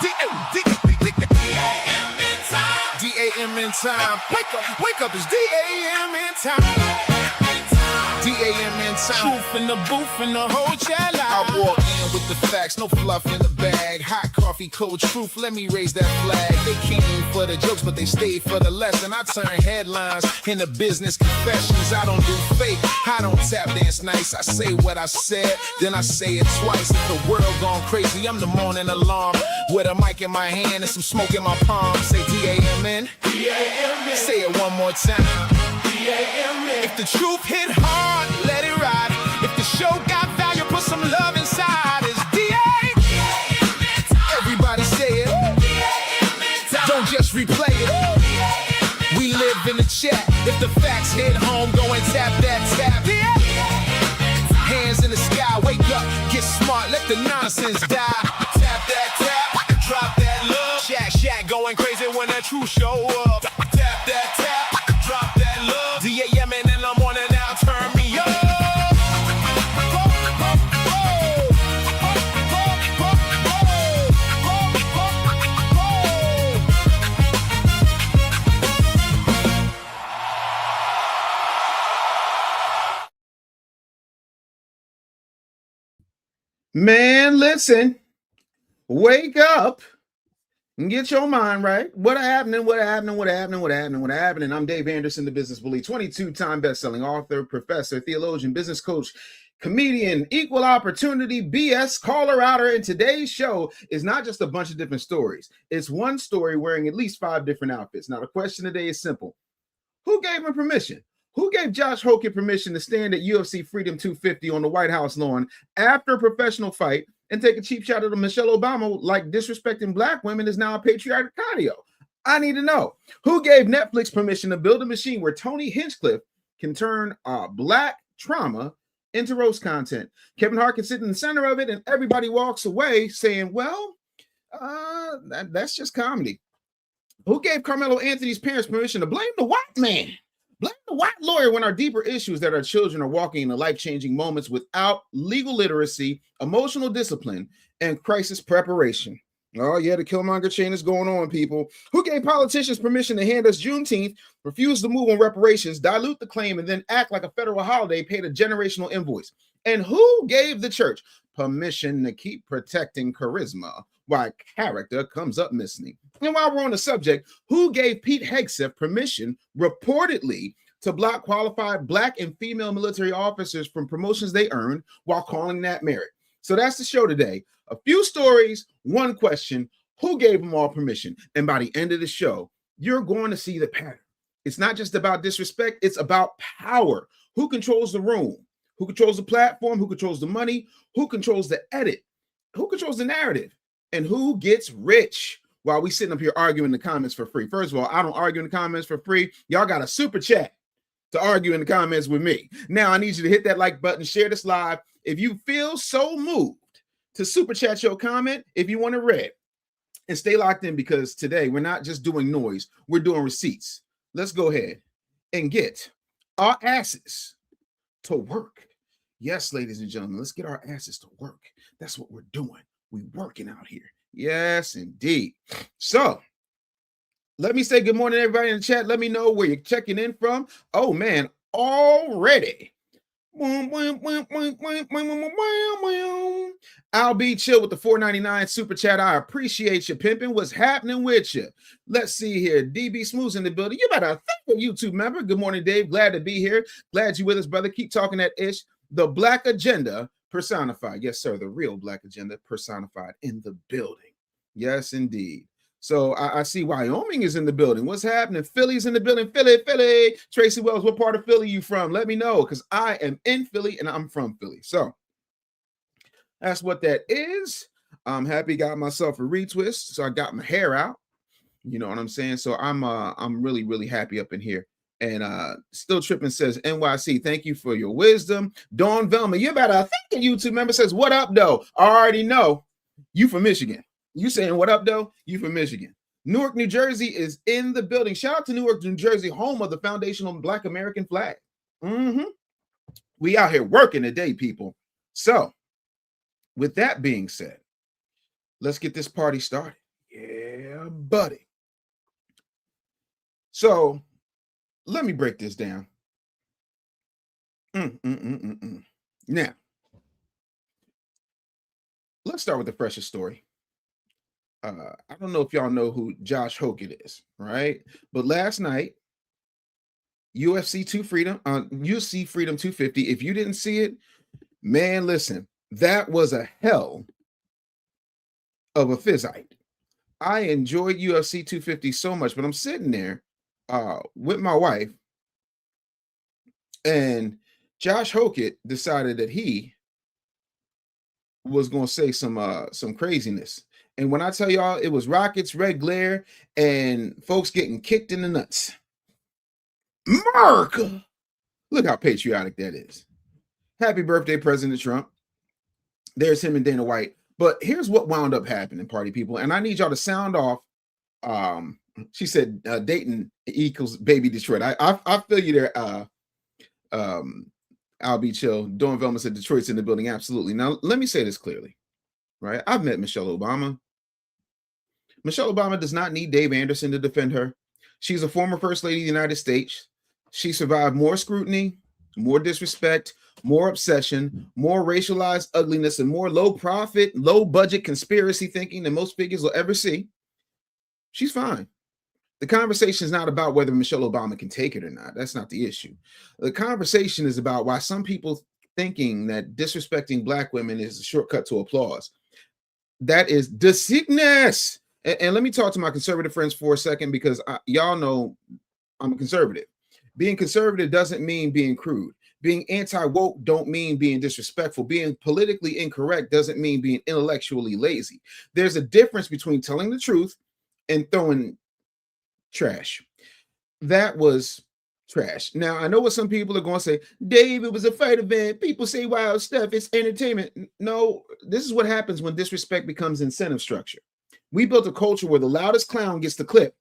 D-A-M in time. Wake up, it's D-A-M in time. D-A-M in time. Truth in the booth and the whole chat. I walk in with the facts, no fluff in the bag. Hot coffee, cold truth, let me raise that flag. They came for the jokes, but they stayed for the lesson. I turn headlines into business confessions. I don't do fake, I don't tap dance nice. I say what I said, then I say it twice. If the world gone crazy, I'm the morning alarm. With a mic in my hand and some smoke in my palm. Say D-A-M-N, D-A-M-N. Say it one more time. D-A-M-N. If the truth hit hard, let it ride. If the show got value, put some love inside. It's D-A-M-N. Everybody say it. D-A-M-N. Don't just replay it. We live in the chat. If the facts hit home, go and tap that tap. D-A-M-N. Hands in the sky, wake up, get smart, let the nonsense die. Tap that tap, drop that love. Shack going crazy when that truth show up. Tap that tap, drop that love. D-A-M-N and I'm on it now, turn me up. Man, listen, wake up and get your mind right. What happening? I'm Dave Anderson, the Business Bully, 22-time best-selling author, professor, theologian, business coach, comedian, equal opportunity, BS, caller outer. And today's show is not just a bunch of different stories. It's one story wearing at least 5 different outfits. Now, the question today is simple. Who gave him permission? Who gave Josh Hokit permission to stand at UFC Freedom 250 on the White House lawn after a professional fight and take a cheap shot at Michelle Obama like disrespecting black women is now a patriotic cardio? I need to know. Who gave Netflix permission to build a machine where Tony Hinchcliffe can turn black trauma into roast content? Kevin Hart can sit in the center of it and everybody walks away saying, well, that's just comedy. Who gave Karmelo Anthony's parents permission to blame the white man? Blame the white lawyer when our deeper issues that our children are walking into life-changing moments without legal literacy, emotional discipline, and crisis preparation. Oh, yeah, the Killmonger chain is going on, people. Who gave politicians permission to hand us Juneteenth, refuse to move on reparations, dilute the claim, and then act like a federal holiday paid a generational invoice? And who gave the church permission to keep protecting charisma while character comes up missing? And while we're on the subject, who gave Pete Hegseth permission, reportedly, to block qualified black and female military officers from promotions they earned while calling that merit? So that's the show today. A few stories, one question. Who gave them all permission? And by the end of the show, you're going to see the pattern. It's not just about disrespect. It's about power. Who controls the room? Who controls the platform? Who controls the money? Who controls the edit? Who controls the narrative? And who gets rich while we sitting up here arguing in the comments for free? First of all, I don't argue in the comments for free. Y'all got a super chat to argue in the comments with me. Now, I need you to hit that like button, share this live. If you feel so moved to super chat your comment, if you want it read, and stay locked in, because today we're not just doing noise, we're doing receipts. Let's go ahead and get our asses to work. Yes, ladies and gentlemen, let's get our asses to work. That's what we're doing. We're working out here. Yes, indeed. So let me say good morning, everybody in the chat. Let me know where you're checking in from. Oh, man, already. I'll be chill with the $4.99 super chat. I appreciate you, pimping. What's happening with you? Let's see here. DB Smooth's in the building. You better thank a YouTube member. Good morning, Dave. Glad to be here. Glad you with us, brother. Keep talking that ish. The Black Agenda personified. Yes, sir. The real Black Agenda personified in the building. Yes, indeed. So I see Wyoming is in the building. What's happening? Philly's in the building. Philly. Tracy Wells, what part of Philly you from? Let me know, because I am in Philly and I'm from Philly. So that's what that is. I'm happy got myself a retwist. So I got my hair out. You know what I'm saying? So I'm really, really happy up in here. And Still Tripping says, NYC, thank you for your wisdom. Dawn Velma, you better thank a YouTube member, says, what up, though? I already know you from Michigan. You saying what up, though? You from Michigan. Newark, New Jersey is in the building. Shout out to Newark, New Jersey, home of the foundational Black American flag. We out here working today, people. So with that being said, let's get this party started. buddy. So let me break this down. Now, let's start with the freshest story. I don't know if y'all know who Josh Hokit is, right? But last night, UFC Freedom 250. If you didn't see it, man, listen, that was a hell of a fizzite. I enjoyed UFC 250 so much, but I'm sitting there with my wife, and Josh Hokit decided that he was going to say some craziness. And when I tell y'all, it was rockets, red glare, and folks getting kicked in the nuts. America! Look how patriotic that is. Happy birthday, President Trump. There's him and Dana White. But here's what wound up happening, party people. And I need y'all to sound off. She said Dayton equals baby Detroit. I feel you there. I'll be chill. Dawn Velma said Detroit's in the building. Absolutely. Now, let me say this clearly, right? I've met Michelle Obama. Michelle Obama does not need Dave Anderson to defend her. She's a former First Lady of the United States. She survived more scrutiny, more disrespect, more obsession, more racialized ugliness, and more low profit, low budget conspiracy thinking than most figures will ever see. She's fine. The conversation is not about whether Michelle Obama can take it or not. That's not the issue. The conversation is about why some people thinking that disrespecting Black women is a shortcut to applause. That is the sickness. And let me talk to my conservative friends for a second, because y'all know I'm a conservative. Being conservative doesn't mean being crude. Being anti-woke don't mean being disrespectful. Being politically incorrect doesn't mean being intellectually lazy. There's a difference between telling the truth and throwing trash. That was trash. Now, I know what some people are going to say. Dave, it was a fight event. People say wild stuff. It's entertainment. No, this is what happens when disrespect becomes incentive structure. We built a culture where the loudest clown gets the clip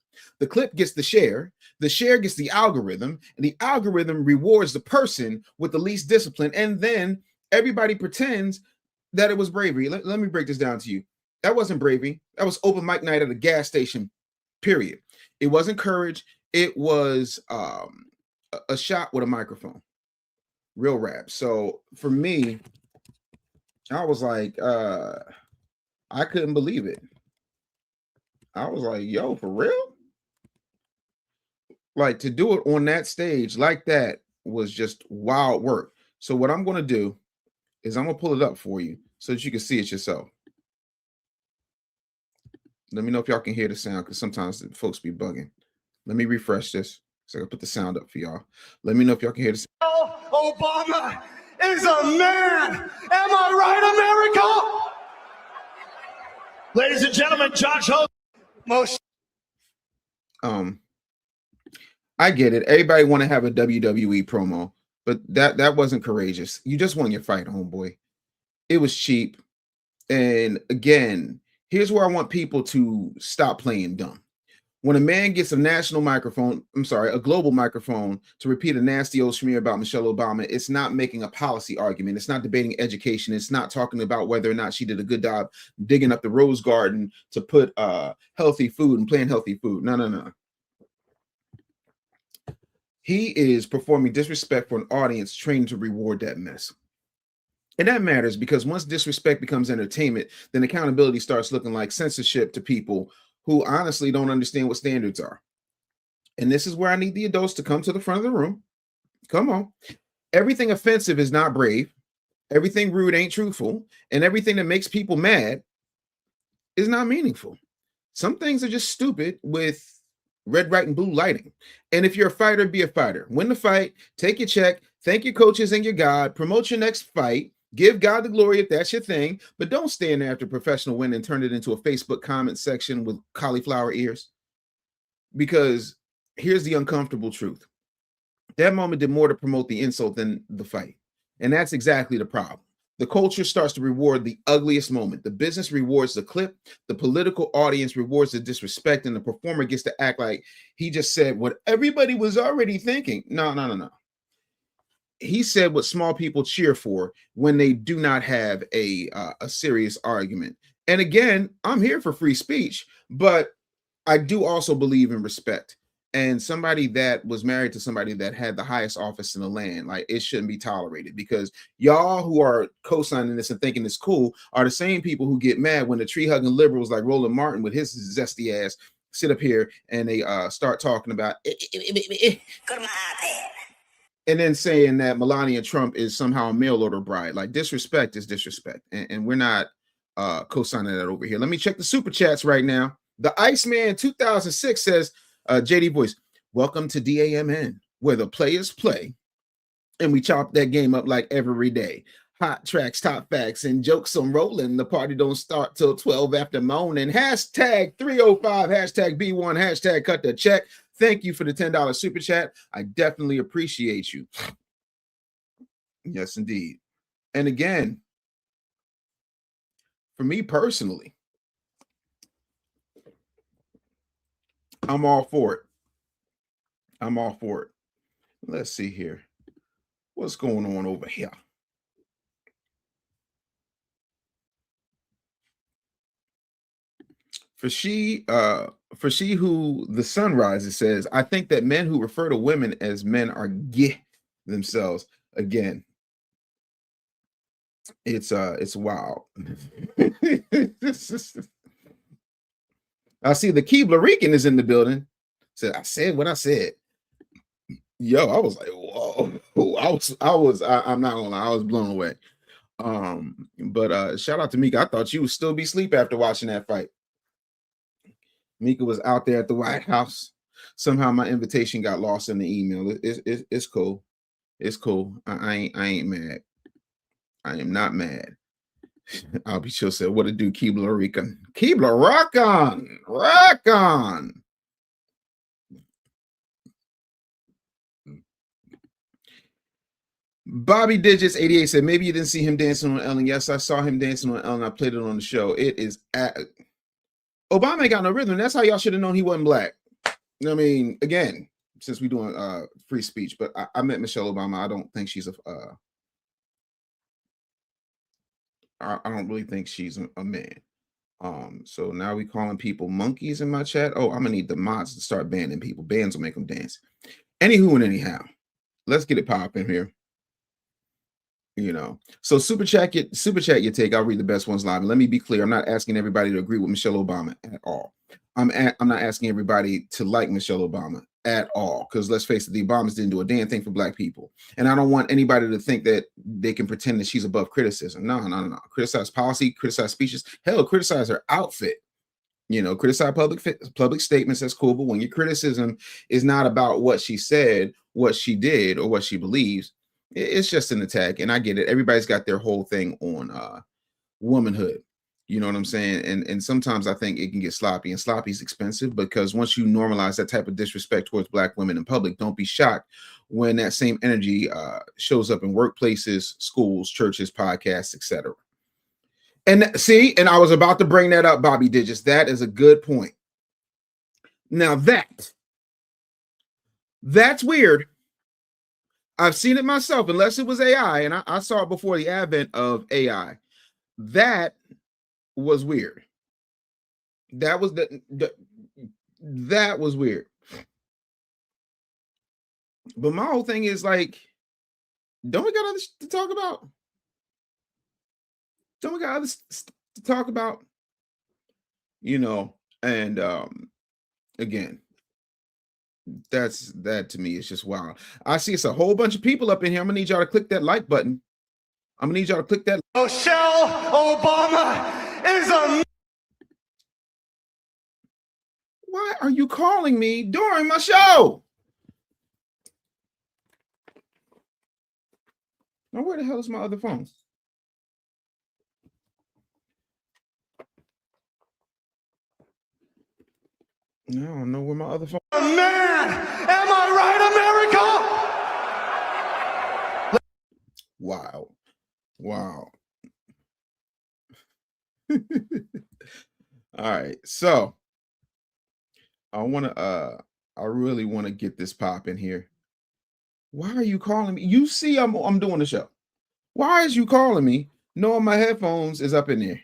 gets the share gets the algorithm, and the algorithm rewards the person with the least discipline, and then everybody pretends that it was bravery. Let me break this down to you. That wasn't bravery. That was open mic night at a gas station, period. It wasn't courage. It was a shot with a microphone. Real rap. So for me, I was like, I couldn't believe it. I was like, yo, for real? Like, to do it on that stage like that was just wild work. So what I'm going to do is I'm going to pull it up for you so that you can see it yourself. Let me know if y'all can hear the sound, because sometimes the folks be bugging. Let me refresh this so I can put the sound up for y'all. Let me know if y'all can hear the sound. Obama is a man. Am I right, America? Ladies and gentlemen, Josh Hokit. I get it. Everybody want to have a WWE promo, but that wasn't courageous. You just won your fight, homeboy. It was cheap. And again, here's where I want people to stop playing dumb. When a man gets a global microphone to repeat a nasty old smear about Michelle Obama, it's not making a policy argument. It's not debating education. It's not talking about whether or not she did a good job digging up the rose garden to put healthy food and plant healthy food. No. He is performing disrespect for an audience trained to reward that mess. And that matters, because once disrespect becomes entertainment, then accountability starts looking like censorship to people who honestly don't understand what standards are. And this is where I need the adults to come to the front of the room. Come on. Everything offensive is not brave. Everything rude ain't truthful. And everything that makes people mad is not meaningful. Some things are just stupid with red, white, and blue lighting. And if you're a fighter, be a fighter. Win the fight, take your check, thank your coaches and your God, promote your next fight, give God the glory if that's your thing, but don't stand there after a professional win and turn it into a Facebook comment section with cauliflower ears. Because here's the uncomfortable truth. That moment did more to promote the insult than the fight. And that's exactly the problem. The culture starts to reward the ugliest moment. The business rewards the clip. The political audience rewards the disrespect, and the performer gets to act like he just said what everybody was already thinking. No. He said what small people cheer for when they do not have a serious argument. And again, I'm here for free speech, but I do also believe in respect. And somebody that was married to somebody that had the highest office in the land, like it shouldn't be tolerated, because y'all who are co-signing this and thinking it's cool are the same people who get mad when the tree hugging liberals like Roland Martin with his zesty ass sit up here and they start talking about go to my iPad. And then saying that Melania Trump is somehow a mail order bride. Like, disrespect is disrespect, and we're not co-signing that over here. Let me check the super chats right now. The Iceman 2006 says, JD Voice, welcome to DAMN, where the players play and we chop that game up like every day. Hot tracks, top facts, and jokes on rolling. The party don't start till 12 after morning. Hashtag 305, hashtag B1, hashtag cut the check. Thank you for the $10 super chat. I definitely appreciate you. Yes, indeed. And again, for me personally, I'm all for it. I'm all for it. Let's see here. What's going on over here? For she who the sun rises says, I think that men who refer to women as men are gay themselves. Again, it's wild. I see the Keebler Rican is in the building. Said, I said what I said. Yo, I was like, whoa. I'm not gonna lie, I was blown away. But shout out to Mika. I thought you would still be asleep after watching that fight. Mika was out there at the White House. Somehow my invitation got lost in the email. It's cool. It's cool. I ain't mad. I am not mad. I'll be chill. Said, what to do, Keebler Rican? Keebler, rock on. Rock on. Bobby Digits 88 said, maybe you didn't see him dancing on Ellen. Yes, I saw him dancing on Ellen. I played it on the show. It is Obama ain't got no rhythm. That's how y'all should have known he wasn't black. I mean, again, since we're doing free speech, but I met Michelle Obama. I don't think she's I don't really think she's a man. So now we calling people monkeys in my chat. Oh, I'm gonna need the mods to start banning people. Bans will make them dance. Anywho and anyhow, let's get it popping here. You know, so super chat your take. I'll read the best ones live. And let me be clear, I'm not asking everybody to agree with Michelle Obama at all. I'm not asking everybody to like Michelle Obama at all, because let's face it, the Obamas didn't do a damn thing for black people. And I don't want anybody to think that they can pretend that she's above criticism. No. Criticize policy, criticize speeches, hell, criticize her outfit. You know, criticize public statements, that's cool. But when your criticism is not about what she said, what she did, or what she believes, it's just an attack. And I get it. Everybody's got their whole thing on womanhood. You know what I'm saying? And sometimes I think it can get sloppy, and sloppy is expensive, because once you normalize that type of disrespect towards black women in public, don't be shocked when that same energy shows up in workplaces, schools, churches, podcasts, etc. And see, and I was about to bring that up, Bobby Digits. That is a good point. Now that's weird. I've seen it myself, unless it was AI, and I saw it before the advent of AI. That was weird. That was that was weird. But my whole thing is like, don't we got others to talk about? Don't we got others to talk about? You know, and again, that to me is just wild. I see it's a whole bunch of people up in here. I'm gonna need y'all to click that like button. I'm gonna need y'all to click that. Michelle Obama is a... Why are you calling me during my show? Now, where the hell is my other phone? No, I don't know where my other phone. Man, am I right, America? Wow. All right, so I really want to get this pop in here. Why are you calling me? You see, I'm doing the show. Why is you calling me knowing my headphones is up in there?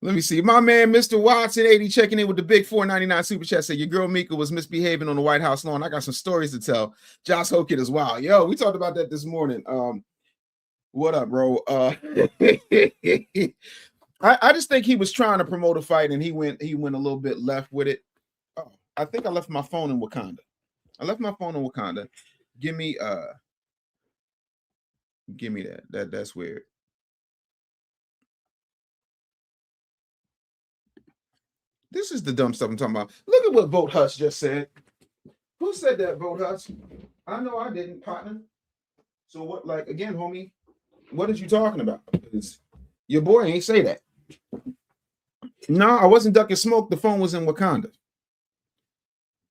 Let me see. My man, Mr. Watson 80, checking in with the big 4.99 super chat. Said your girl Mika was misbehaving on the White House lawn. I got some stories to tell. Josh Hokit as well. Yo, we talked about that this morning. What up, bro? I just think he was trying to promote a fight and he went a little bit left with it. Oh, I think I left my phone in Wakanda. Give me that. That's weird. This is the dumb stuff I'm talking about. Look at what Vote Hush just said. Who said that, Vote Hush? I know I didn't, partner. So what, like, again, homie, what are you talking about? Your boy ain't say that. No, I wasn't ducking smoke. The phone was in Wakanda.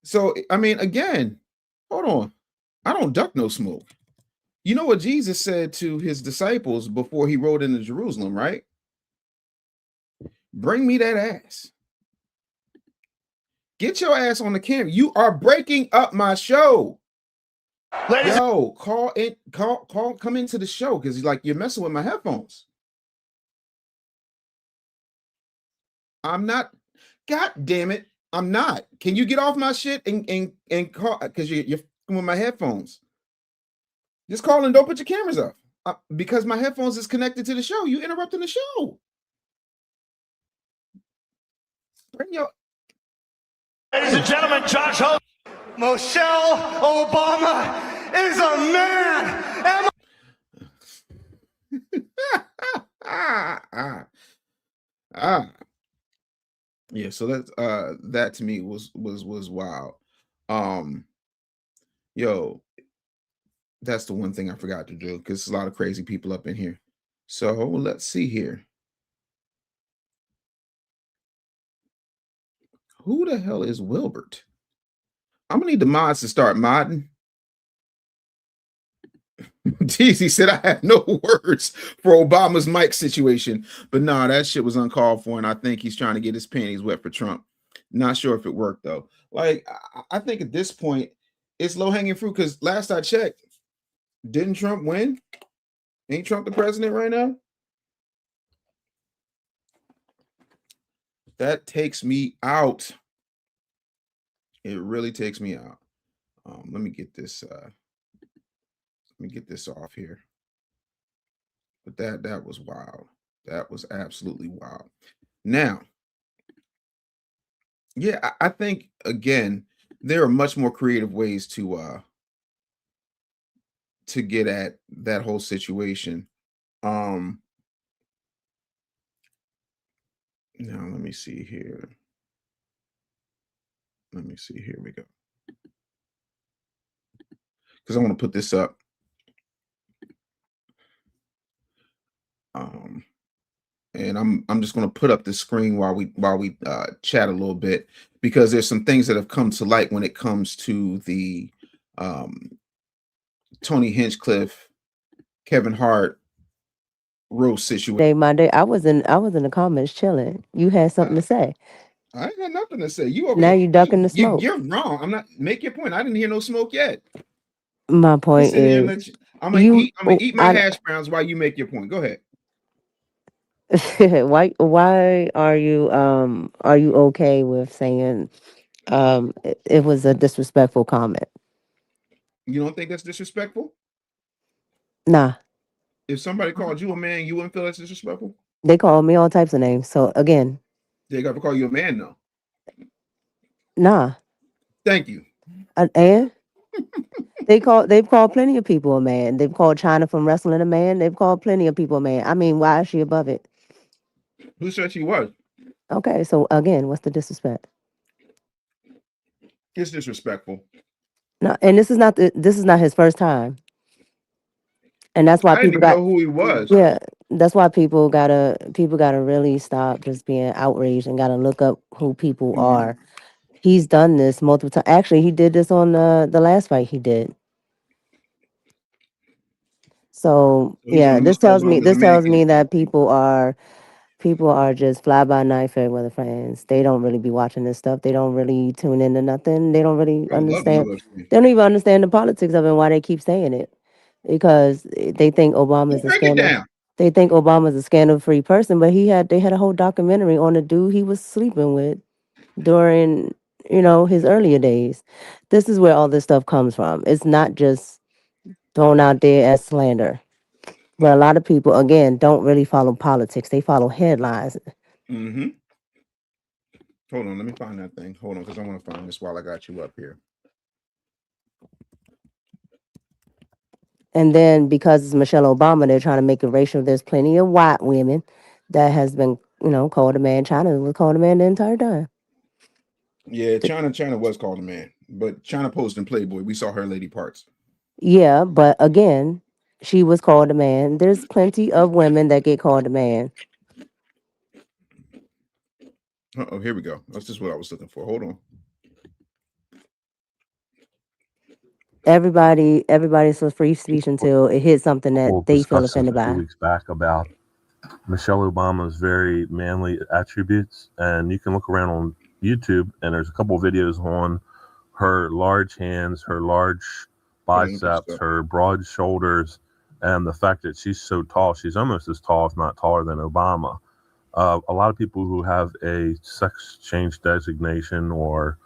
So, I mean, again, hold on. I don't duck no smoke. You know what Jesus said to his disciples before he rode into Jerusalem, right? Bring me that ass. Get your ass on the camera. You are breaking up my show. Yo, come into the show because like you're messing with my headphones. I'm not. God damn it, I'm not. Can you get off my shit and call because you're with my headphones? Just call and don't put your cameras up because my headphones is connected to the show. You interrupting the show. Bring your. Ladies and gentlemen, Josh Hope. Michelle Obama is a man. Yeah, so that's that to me was wild. Yo, that's the one thing I forgot to do because there's a lot of crazy people up in here. So let's see here. Who the hell is Wilbert? I'm gonna need the mods to start modding. Jeez, said I had no words for Obama's mic situation, but nah, that shit was uncalled for, and I think he's trying to get his panties wet for Trump. Not sure if it worked though. Like, I think at this point it's low hanging fruit because last I checked, didn't Trump win? Ain't Trump the president right now? That takes me out. It really takes me out. Let me get this. Let me get this off here. But that was wild. That was absolutely wild. Now, yeah, I think again there are much more creative ways to get at that whole situation. Now let me see here. Here we go. Because I want to put this up. And I'm just going to put up the screen while we chat a little bit because there's some things that have come to light when it comes to the Tony Hinchcliffe, Kevin Hart roast situation. Monday, I was in the comments chilling. You had something to say. I ain't got nothing to say. You over now here, you ducking the smoke. You're wrong. I'm not. Make your point. I didn't hear no smoke yet. My point is, I'm gonna eat my hash browns while you make your point. Go ahead. why are you okay with saying it was a disrespectful comment? You don't think that's disrespectful? Nah. If somebody called you a man, you wouldn't feel that's disrespectful? They call me all types of names. So again, they got to call you a man though. Nah. Thank you. And they've called plenty of people a man. They've called China from wrestling a man. They've called plenty of people a man. I mean, why is she above it? Who said she was? Okay, so again, what's the disrespect? It's disrespectful. No, and this is not his first time. And that's why people know who he was. Yeah, that's why people gotta really stop just being outraged and gotta look up who people are. He's done this multiple times. Actually, he did this on the last fight he did. So yeah, this tells me that people are just fly by night fair weather fans. They don't really be watching this stuff. They don't really tune into nothing. They don't really understand. They don't even understand the politics of it and why they keep saying it. Because they think Obama is a scammer. They think Obama's a scandal-free person, but they had a whole documentary on the dude he was sleeping with during, his earlier days. This is where all this stuff comes from. It's not just thrown out there as slander. But a lot of people, again, don't really follow politics. They follow headlines. Mm-hmm. Hold on, let me find that thing. Hold on, because I want to find this while I got you up here. And then because it's Michelle Obama, they're trying to make it racial. There's plenty of white women that has been, called a man. China was called a man the entire time. Yeah, China was called a man, but China posed in Playboy. We saw her lady parts. Yeah, but again, she was called a man. There's plenty of women that get called a man. Oh, here we go. That's just what I was looking for. Hold on. Everybody's for free speech until it hits something that We'll they feel discuss offended a few by. weeks back about Michelle Obama's very manly attributes, and you can look around on YouTube, and there's a couple of videos on her large hands, her large biceps, her broad shoulders, and the fact that she's so tall. She's almost as tall, if not taller, than Obama. A lot of people who have a sex change designation or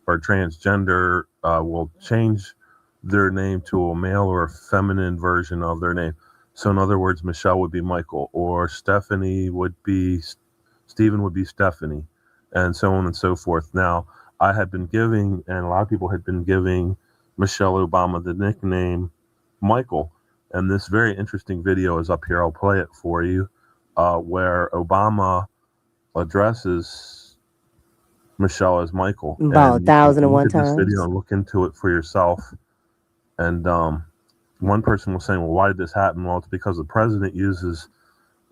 transgender will change their name to a male or a feminine version of their name. So in other words, Michelle would be Michael, or Stephen would be Stephanie, and so on and so forth. Now, I had been giving, and a lot of people had been giving Michelle Obama the nickname Michael. And this very interesting video is up here. I'll play it for you, where Obama addresses Michelle as Michael. About And you can 1,001 look at this video times. and look into it for yourself. And one person was saying, well, why did this happen? Well, it's because the president uses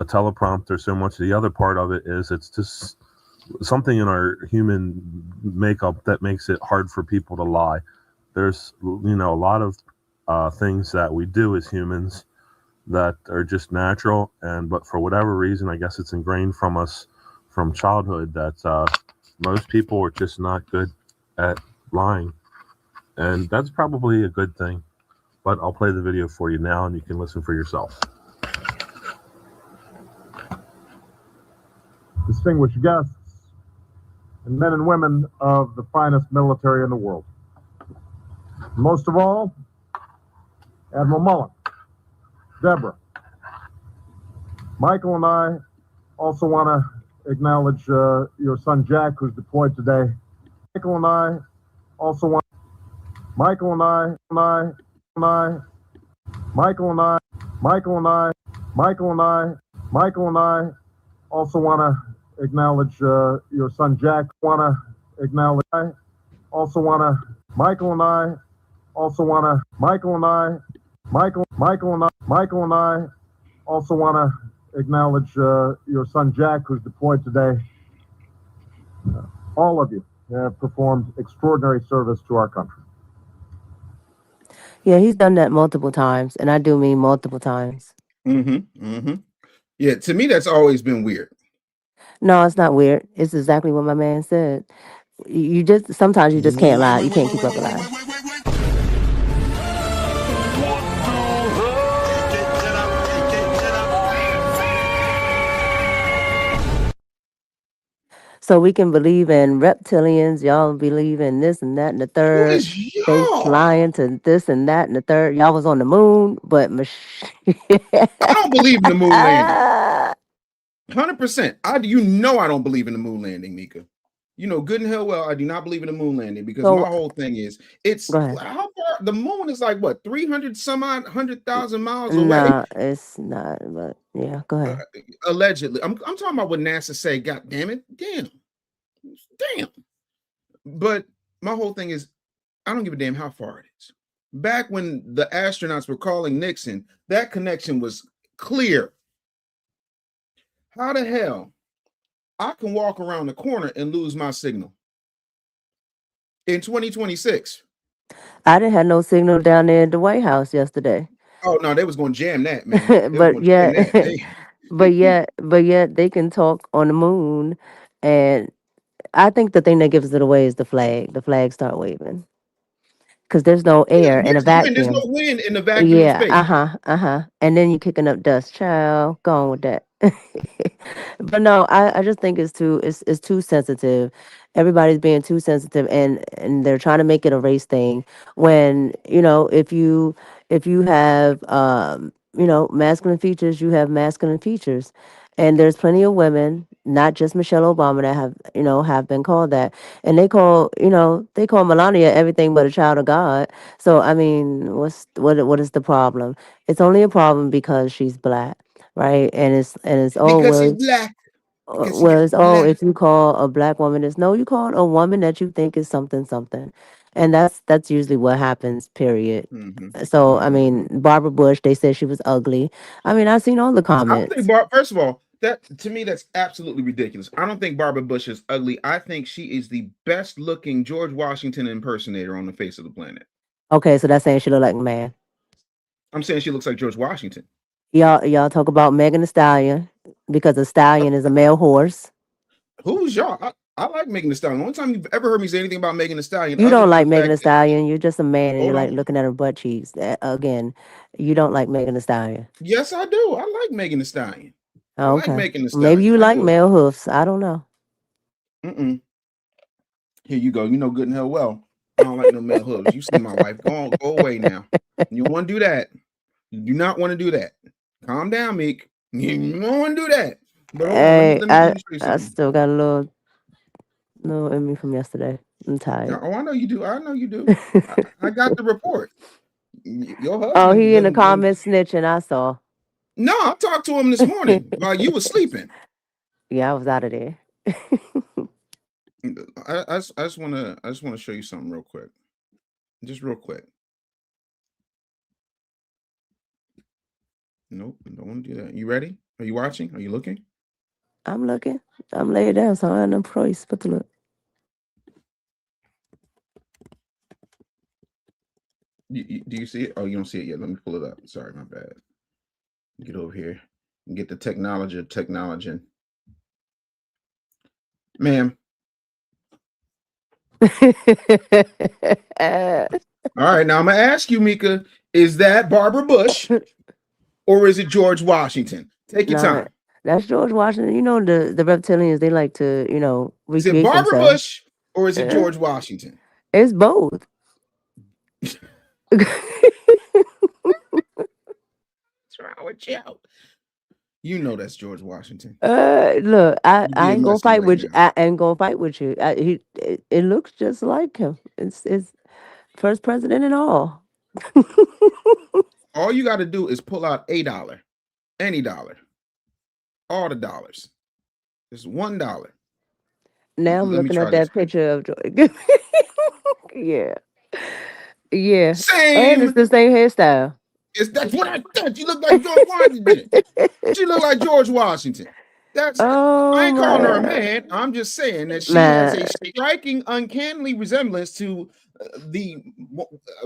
a teleprompter so much. The other part of it is it's just something in our human makeup that makes it hard for people to lie. There's, a lot of things that we do as humans that are just natural. But for whatever reason, I guess it's ingrained from us from childhood that most people are just not good at lying. And that's probably a good thing. But I'll play the video for you now, and you can listen for yourself. Distinguished guests, and men and women of the finest military in the world. Most of all, Admiral Mullen, Deborah. Michael and I also want to acknowledge your son Jack, who's deployed today. Michael and I also want also want to acknowledge your son Jack. Acknowledge your son Jack, who's deployed today. All of you have performed extraordinary service to our country. Yeah, he's done that multiple times, and I do mean multiple times. Yeah, to me, that's always been weird. No, it's not weird. It's exactly what my man said. Sometimes you just can't lie. You can't keep up a lie. So we can believe in reptilians. Y'all believe in this and that and the third. They flying to this and that and the third. Y'all was on the moon, but I don't believe in the moon landing. 100%. I don't believe in the moon landing, Mika. You know good and hell well I do not believe in the moon landing, because my whole thing is how far the moon is, like what, 300 some odd 100,000 miles away. No, it's not, but yeah, go ahead. Allegedly. I'm talking about what NASA say. God damn it. Damn. But my whole thing is, I don't give a damn how far it is. Back when the astronauts were calling Nixon, that connection was clear. How the hell I can walk around the corner and lose my signal in 2026? I didn't have no signal down there at the White House yesterday. Oh no, they was going to jam that, man. but yet they can talk on the moon. And I think the thing that gives it away is the flag. The flag start waving. because there's no Yeah, air in a where's the wind? There's no vacuum. wind in the vacuum of Yeah, space. and then you kicking up dust, child. Go on with that. But no, I just think it's too sensitive. Everybody's being too sensitive, and they're trying to make it a race thing. When if you have masculine features, you have masculine features, and there's plenty of women, not just Michelle Obama, that have been called that, and they call Melania everything but a child of God. So I mean, what is the problem? It's only a problem because she's black, right? And it's oh Because she's well, black. Because she got it's oh, black. if you call a black woman this, no, you call a woman that you think is something something, and that's usually what happens. Period. Hmm. So I Hmm. mean, Barbara Bush, they said she was ugly. I mean, I've seen all the I don't think comments. First of all, that to me that's absolutely ridiculous. I don't think Barbara Bush is ugly. I think she is the best looking George Washington impersonator on the face of the planet. Okay, so that's saying she look like a man. I'm saying she looks like George Washington. Y'all talk about Megan Thee Stallion because a stallion is a male horse. Who's y'all? I like Megan Thee Stallion. The only time you've ever heard me say anything about Megan Thee Stallion, You other don't than the like Megan fact Thee that Stallion. You're just a man, and you hold like on, looking at her butt cheeks. Again, you don't like Megan Thee Stallion. yes, I do. I like Megan Thee Stallion. I like Okay, Megan Thee maybe Stallion. you I like do. male hoofs. I don't know. Mm-mm. Here you go. You know good and hell well. I don't like no male hooves. You see my wife. Go away now. You don't want to do that. You do not want to do that. Calm down, Meek. You don't want to do that. But hold on. Let me Hey, let me let I me show you I something. still got a little in me from yesterday. I'm tired. Oh, I know you do. I know you do. I got the report. Your Oh, husband he in the done. comments snitching. I saw. No, I talked to him this morning while you were sleeping. Yeah, I was out of there. I just want to show you something real quick. Just real quick. Nope, I don't want to do that. You ready? Are you watching? Are you looking? I'm looking. I'm laid down, so I have no choice but to look. Do you see it? Oh, you don't see it yet. Let me pull it up. Sorry, my bad. Get over here and get the technology. Ma'am. All right, now I'm gonna ask you, Mika, is that Barbara Bush or is it George Washington? Take your Nah, time. that's George Washington. You know the reptilians. They like to Is it recreate Barbara themselves. Bush or is it Eh, George Washington? It's both. What's wrong with you? You know that's George Washington. Look, I, You're I being ain't gonna messy fight right with you. now. I ain't gonna fight with you. It looks just like him. It's first president and all. All you got to do is pull out $1, any dollar, all the dollars. Just $1. Now I'm Let me looking at try this. that picture of Joy. Yeah, yeah, and it's Same. the same hairstyle. That's what I thought. You look like George Washington. She looked like George Washington. That's I Oh ain't calling her a my man. I'm just saying that she has a man, striking, uncannily resemblance to the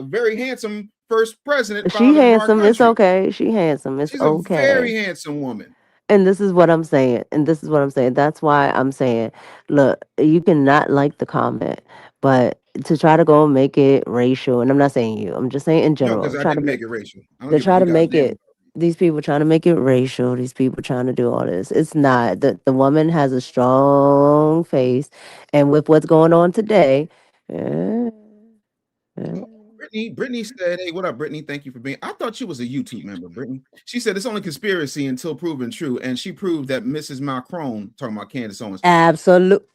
very handsome first president, she father of our handsome. It's country. okay. She handsome. It's She's a very okay. handsome woman. And this is what I'm saying. And this is what I'm saying. That's why I'm saying, look, you cannot like the comment, but to try to go and make it racial, and I'm not saying you, I'm just saying in No, because general, I try to didn't make make it racial. I don't they give a try two to make goddamn. it these people trying to make it racial, these people trying to do all this. It's not. The woman has a strong face, and with what's going on today, eh, eh, Brittany said, "Hey, what up, Brittany? Thank you for being." I thought you was a YouTube member, Brittany. She said it's only conspiracy until proven true, and she proved that Mrs. Macron, talking about Candace Owens. absolute.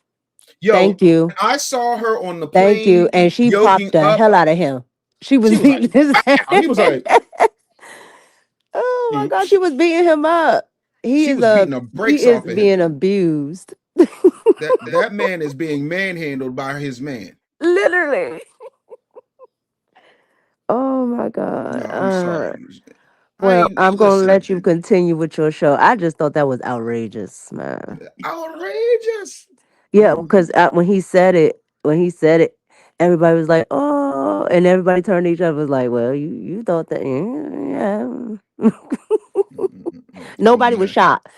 Yo, Thank you. I saw her on the Thank you. plane And she popped yoking the up. hell out of him. She was She was like, beating his "Wow!" He was like, Oh my mm, God, she was beating him up. He she is was beating the he brakes is off of him. being abused. That man is being manhandled by his man. Literally. Oh my God. No, I'm sorry. I Well, ain't I'm gonna listen, let you man. continue with your show. I just thought that was outrageous, man. Outrageous. Yeah, because when he said it, everybody was like, "Oh," and everybody turned to each other was like, "Well, you thought that, yeah." I'm a Nobody was mess. shocked.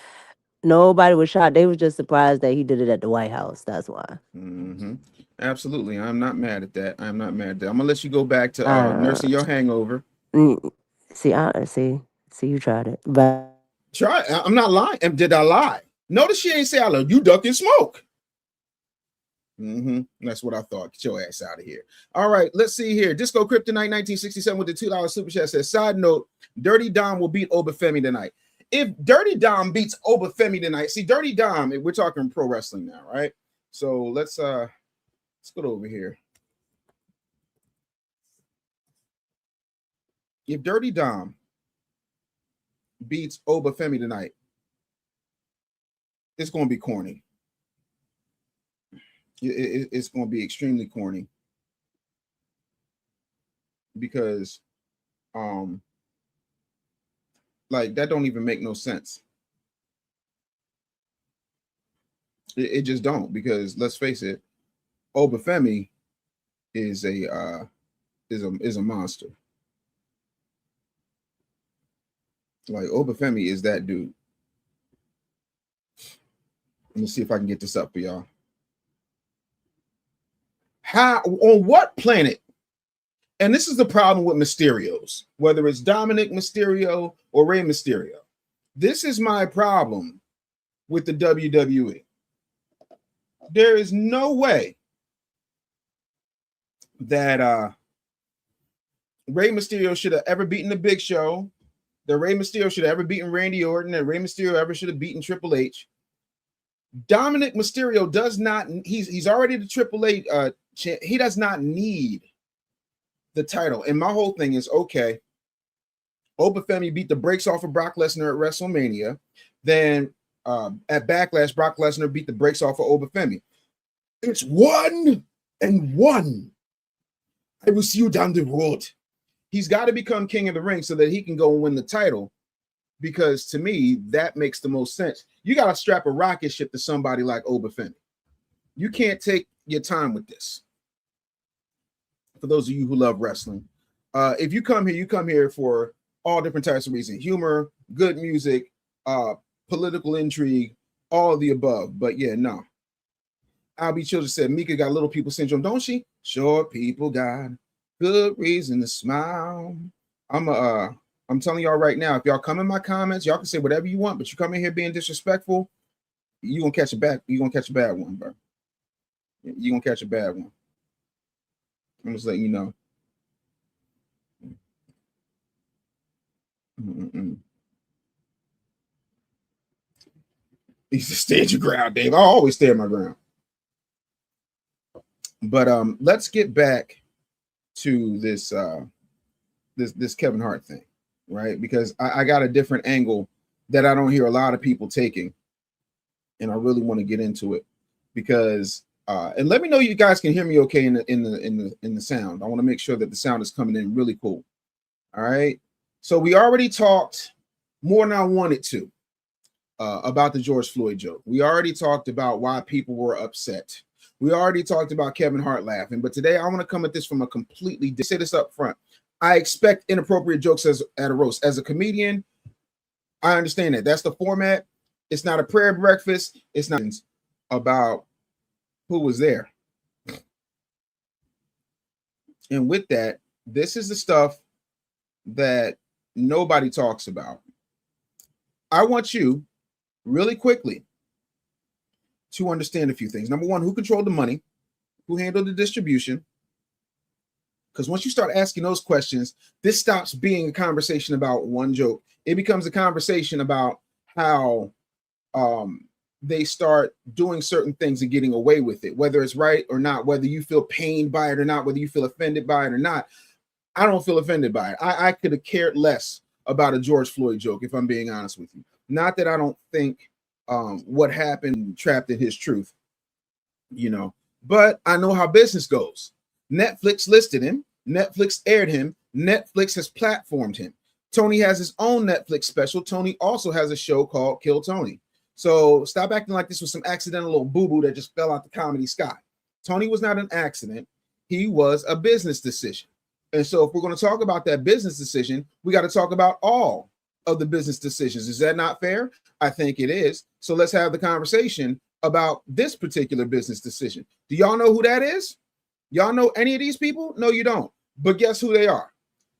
Nobody was shocked. They was just surprised that he did it at the White House. That's why. Mm-hmm. Absolutely. I'm not mad at that. I'm not mad at that. I'm gonna let you go back to Uh, nursing your hangover. see, you tried it, but Try. I'm not lying. Did I lie? Notice she ain't say I love you. Duck and smoke. That's what I thought. Get your ass out of here. All right, let's see here. Disco Kryptonite 1967 with the $2 super chat says, side note, Dirty Dom will beat Obafemi tonight. If Dirty Dom beats Obafemi tonight, see, Dirty Dom, we're talking pro wrestling now, right? So let's go over here. If Dirty Dom beats Obafemi tonight, it's going to be corny. It's going to be extremely corny because like that don't even make no sense. It just don't, because let's face it, Obafemi is a monster. Like Obafemi is that dude. Let me see if I can get this up for y'all. How, on what planet? And this is the problem with Mysterios, whether it's Dominic Mysterio or Rey Mysterio. This is my problem with the WWE. There is no way that Rey Mysterio should have ever beaten the Big Show, that Rey Mysterio should have ever beaten Randy Orton, that Rey Mysterio ever should have beaten Triple H. Dominic Mysterio does not, he's already the Triple H he does not need the title. And my whole thing is, okay, Obafemi beat the brakes off of Brock Lesnar at WrestleMania. Then at Backlash, Brock Lesnar beat the brakes off of Obafemi. It's 1-1. I will see you down the road. He's got to become king of the ring so that he can go and win the title, because to me, that makes the most sense. You got to strap a rocket ship to somebody like Obafemi. You can't take your time with this. For those of you who love wrestling, if you come here for all different types of reasons: humor, good music, political intrigue, all of the above. But yeah, no. Albie Children said Mika got little people syndrome, don't she? Short people got good reason to smile. I'm telling y'all right now, if y'all come in my comments, y'all can say whatever you want, but you come in here being disrespectful, you're gonna catch a bad one, bro. You're gonna catch a bad one. I'm just letting you know. You should stand your ground, Dave. I always stand my ground. But let's get back to this this Kevin Hart thing, right? Because I got a different angle that I don't hear a lot of people taking, and I really want to get into it because and let me know you guys can hear me okay in the sound. I want to make sure that the sound is coming in really cool. All right. So we already talked more than I wanted to about the George Floyd joke. We already talked about why people were upset. We already talked about Kevin Hart laughing, but today I want to come at this from a completely, say this up front. I expect inappropriate jokes at a roast. As a comedian, I understand that. That's the format. It's not a prayer breakfast. It's not about who was there. And with that, this is the stuff that nobody talks about. I want you really quickly to understand a few things. Number one, who controlled the money? Who handled the distribution? Because once you start asking those questions, this stops being a conversation about one joke. It becomes a conversation about how they start doing certain things and getting away with it, whether it's right or not, whether you feel pained by it or not, whether you feel offended by it or not. I don't feel offended by it. I could have cared less about a George Floyd joke, if I'm being honest with you. Not that I don't think what happened trapped in his truth, you know, but I know how business goes. Netflix listed him. Netflix aired him. Netflix has platformed him. Tony has his own Netflix special. Tony also has a show called Kill Tony. So stop acting like this was some accidental little boo-boo that just fell out the comedy sky. Tony was not an accident. He was a business decision. And so if we're going to talk about that business decision, we got to talk about all of the business decisions. Is that not fair? I think it is. So let's have the conversation about this particular business decision. Do y'all know who that is? Y'all know any of these people? No, you don't. But guess who they are?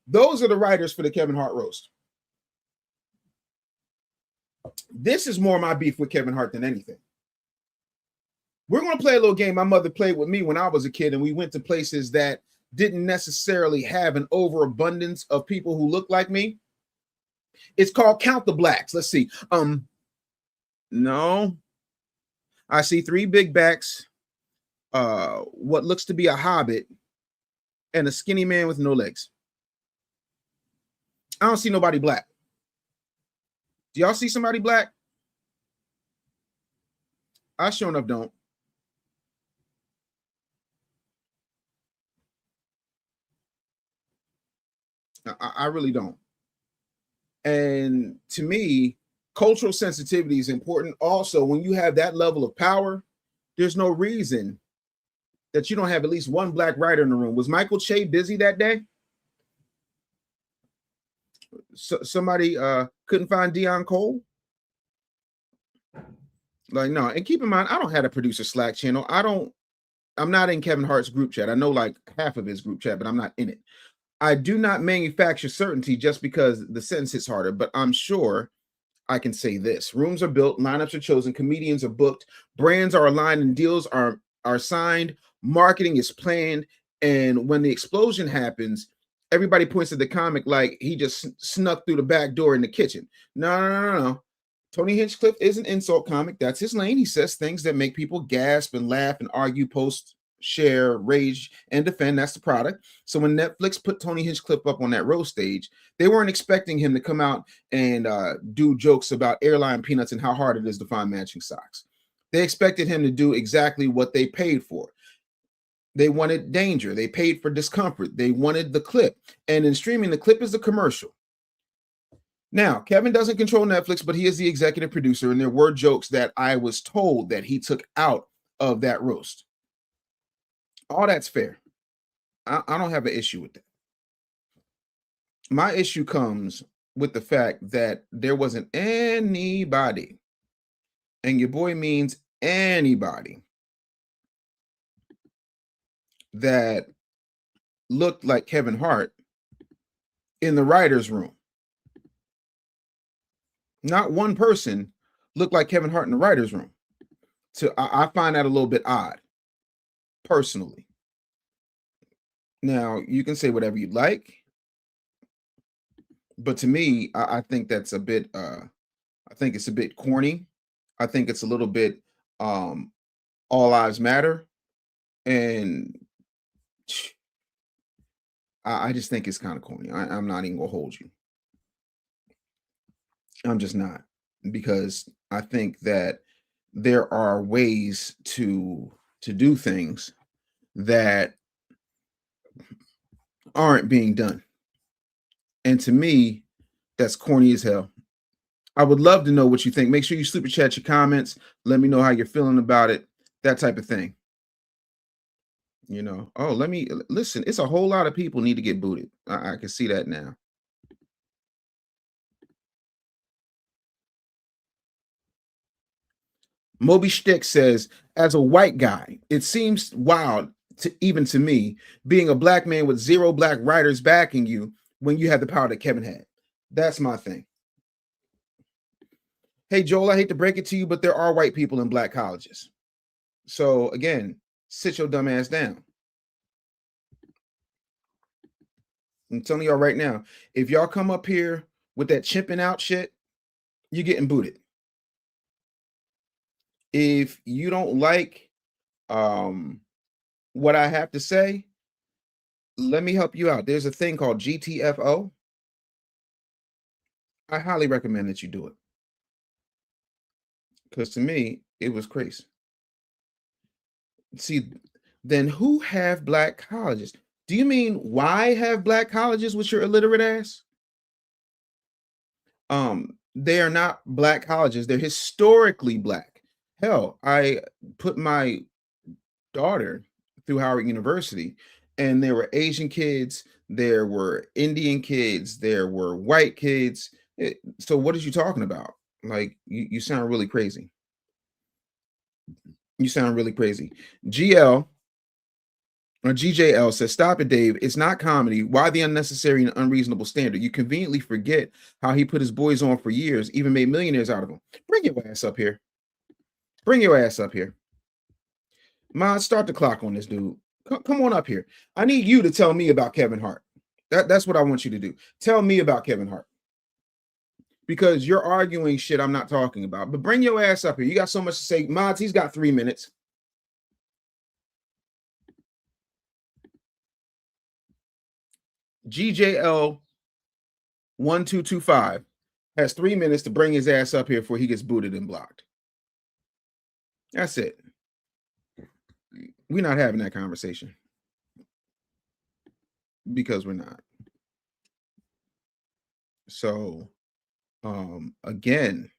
Those are the writers for the Kevin Hart roast. This is more my beef with Kevin Hart than anything. We're going to play a little game my mother played with me when I was a kid, and we went to places that didn't necessarily have an overabundance of people who look like me. It's called Count the Blacks. Let's see. No. I see 3 big backs, what looks to be a hobbit, and a skinny man with no legs. I don't see nobody black. Do y'all see somebody black? I sure enough don't. I really don't. And to me, cultural sensitivity is important. Also, when you have that level of power, there's no reason that you don't have at least one black writer in the room. Was Michael Che busy that day? Somebody couldn't find Deion Cole? Like, no. And keep in mind, I don't have a producer Slack channel. I'm not in Kevin Hart's group chat. I know like half of his group chat, but I'm not in it. I do not manufacture certainty just because the sentence hits harder, but I'm sure I can say this. Rooms are built, lineups are chosen, comedians are booked, brands are aligned, and deals are signed, marketing is planned, and when the explosion happens, everybody points at the comic like he just snuck through the back door in the kitchen. No. Tony Hinchcliffe is an insult comic. That's his lane. He says things that make people gasp and laugh and argue, post, share, rage, and defend. That's the product. So when Netflix put Tony Hinchcliffe up on that roast stage, they weren't expecting him to come out and do jokes about airline peanuts and how hard it is to find matching socks. They expected him to do exactly what they paid for. They wanted danger. They paid for discomfort. They wanted the clip. And in streaming, the clip is the commercial. Now, Kevin doesn't control Netflix, but he is the executive producer, and there were jokes that I was told that he took out of that roast. All that's fair. I don't have an issue with that. My issue comes with the fact that there wasn't anybody, and your boy means anybody, that looked like Kevin Hart in the writer's room. Not one person looked like Kevin Hart in the writer's room. So I find that a little bit odd, personally. Now, you can say whatever you'd like, but to me, I think that's a bit, I think it's a bit corny. I think it's a little bit all lives matter. And I just think it's kind of corny. I'm not even gonna hold you. I'm just not, because I think that there are ways to do things that aren't being done. And to me, that's corny as hell. I would love to know what you think. Make sure you super chat your comments. Let me know how you're feeling about it, that type of thing. You know, oh, let me listen. It's a whole lot of people need to get booted. I can see that now. Moby Shtick says, as a white guy, it seems wild even to me, being a black man with 0 black writers backing you when you had the power that Kevin had. That's my thing. Hey, Joel, I hate to break it to you, but there are white people in black colleges. So again, sit your dumb ass down. I'm telling y'all right now, if y'all come up here with that chimping out shit, you're getting booted. If you don't like what I have to say, let me help you out. There's a thing called GTFO. I highly recommend that you do it. Because to me, it was crazy. See, then who have black colleges? Do you mean why have black colleges with your illiterate ass? They are not black colleges. They're historically black. Hell, I put my daughter through Howard University, and there were Asian kids, there were Indian kids, there were white kids. So what are you talking about? Like, you sound really crazy. You sound really crazy. GL or GJL says, stop it, Dave. It's not comedy. Why the unnecessary and unreasonable standard? You conveniently forget how he put his boys on for years, even made millionaires out of them. Bring your ass up here. Bring your ass up here. Mod, start the clock on this dude. Come on up here. I need you to tell me about Kevin Hart. That's what I want you to do. Tell me about Kevin Hart. Because you're arguing shit I'm not talking about. But bring your ass up here. You got so much to say. Mods, he's got 3 minutes. GJL 1225 has 3 minutes to bring his ass up here before he gets booted and blocked. That's it. We're not having that conversation. Because we're not. So, again,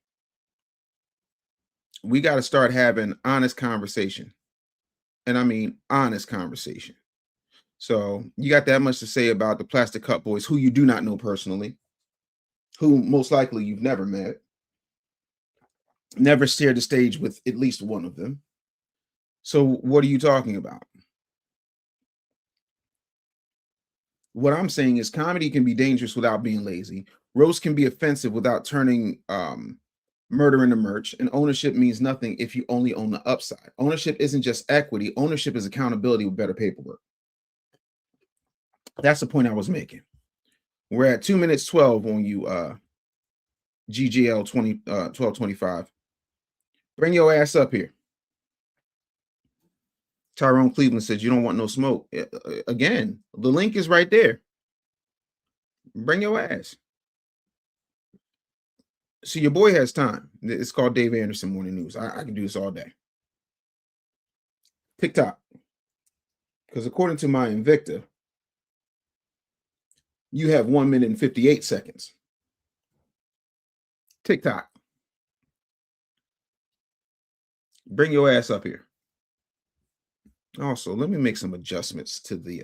we got to start having honest conversation. And I mean honest conversation. So you got that much to say about the Plastic Cup Boys, who you do not know personally, who most likely you've never met, never shared the stage with at least one of them. So what are you talking about? What I'm saying is comedy can be dangerous without being lazy. Roast can be offensive without turning murder into merch. And ownership means nothing if you only own the upside. Ownership isn't just equity. Ownership is accountability with better paperwork. That's the point I was making. We're at 2 minutes 12 on you, GGL 1225. Bring your ass up here. Tyrone Cleveland says you don't want no smoke. Again, the link is right there. Bring your ass. See, your boy has time. It's called Dave Anderson Morning News. I can do this all day. TikTok. Because according to my Invicta, you have 1 minute and 58 seconds. TikTok. Bring your ass up here. Also, let me make some adjustments to the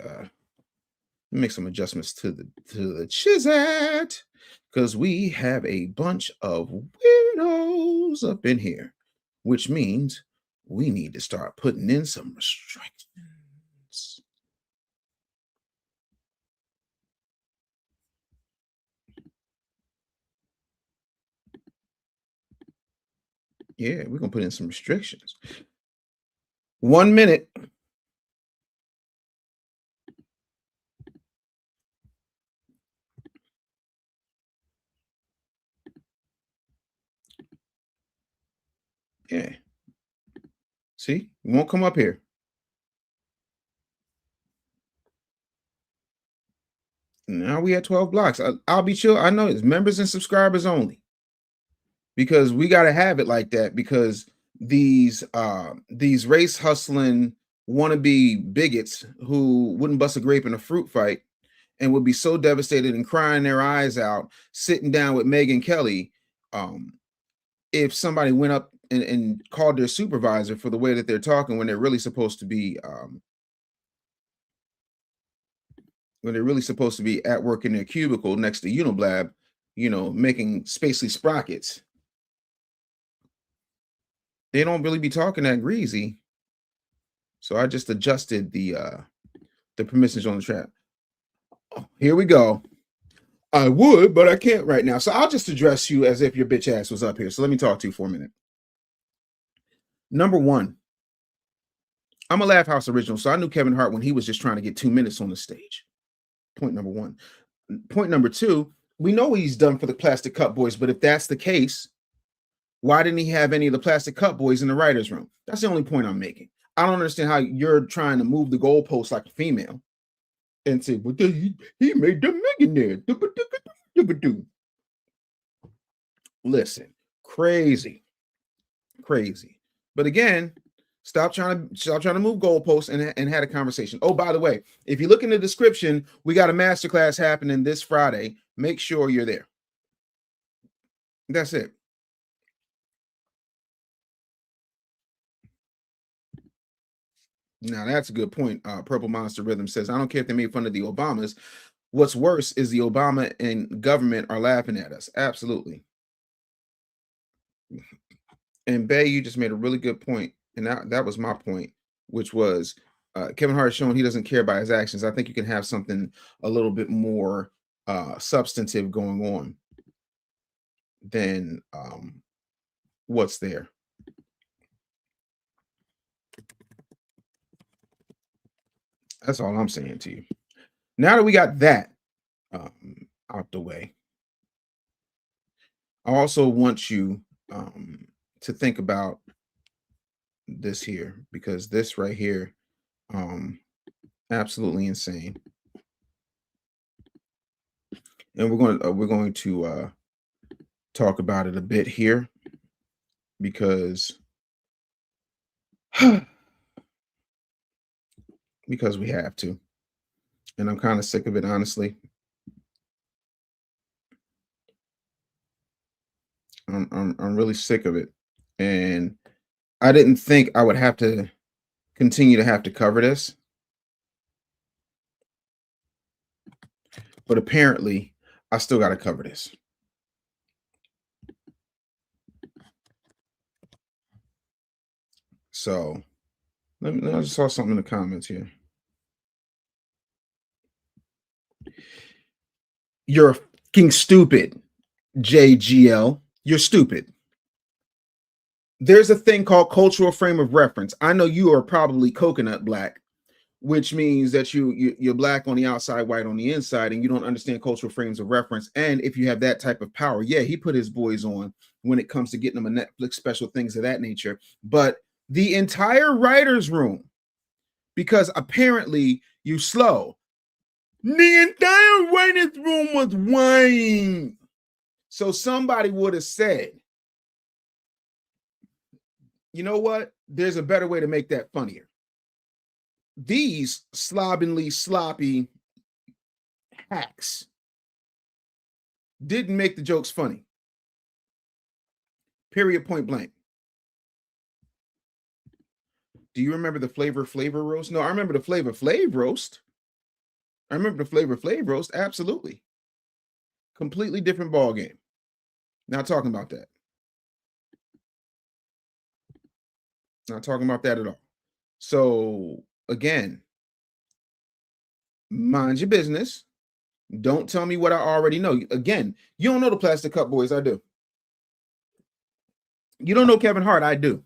Chizat, because we have a bunch of weirdos up in here, which means we need to start putting in some restrictions. Yeah, we're gonna put in some restrictions. 1 minute. Yeah. See, you won't come up here. Now we at 12 blocks. I'll be chill. I know it's members and subscribers only. Because we got to have it like that, because these race hustling wannabe bigots who wouldn't bust a grape in a fruit fight and would be so devastated and crying their eyes out sitting down with Megyn Kelly if somebody went up and called their supervisor for the way that they're talking when they're really supposed to be at work in their cubicle next to Uniblab, making spacely sprockets. They don't really be talking that greasy. So I just adjusted the permissions on the chat. Oh, here we go. I would, but I can't right now. So I'll just address you as if your bitch ass was up here. So let me talk to you for a minute. Number one, I'm a Laugh House original, so I knew Kevin Hart when he was just trying to get 2 minutes on the stage. Point number one. Point number two, we know what he's done for the Plastic Cup Boys, but if that's the case, why didn't he have any of the Plastic Cup Boys in the writer's room? That's the only point I'm making. I don't understand how you're trying to move the goalpost like a female and say, well, he made them millionaire. Listen, crazy. But again, stop trying to move goalposts and had a conversation. Oh, by the way, if you look in the description, we got a masterclass happening this Friday. Make sure you're there. That's it. Now, that's a good point. Purple Monster Rhythm says, I don't care if they made fun of the Obamas. What's worse is the Obama and government are laughing at us. Absolutely. And Bay, you just made a really good point. And that was my point, which was Kevin Hart showing he doesn't care about his actions. I think you can have something a little bit more substantive going on than what's there. That's all I'm saying to you. Now that we got that out the way, I also want you to think about this here, because this right here, absolutely insane. And we're going to talk about it a bit here, because because we have to, and I'm kind of sick of it, honestly. I'm really sick of it, and I didn't think I would have to continue to have to cover this, but apparently I still got to cover this. So I just saw something in the comments here. You're fucking stupid, JGL. You're stupid. There's a thing called cultural frame of reference. I know you are probably coconut black, which means that you're black on the outside, white on the inside, and you don't understand cultural frames of reference. And if you have that type of power, yeah, he put his boys on when it comes to getting them a Netflix special, things of that nature. But the entire writer's room, because apparently you slow, the entire writer's room was whining. So somebody would have said, you know what? There's a better way to make that funnier. These sloppy hacks didn't make the jokes funny. Period, point blank. Do you remember the Flavor Flav roast? No, I remember the Flavor Flav roast. I remember the Flavor Flav roast. Absolutely. Completely different ball game. Not talking about that. Not talking about that at all. So again, mind your business. Don't tell me what I already know. Again, you don't know the Plastic Cup Boys. I do. You don't know Kevin Hart. I do.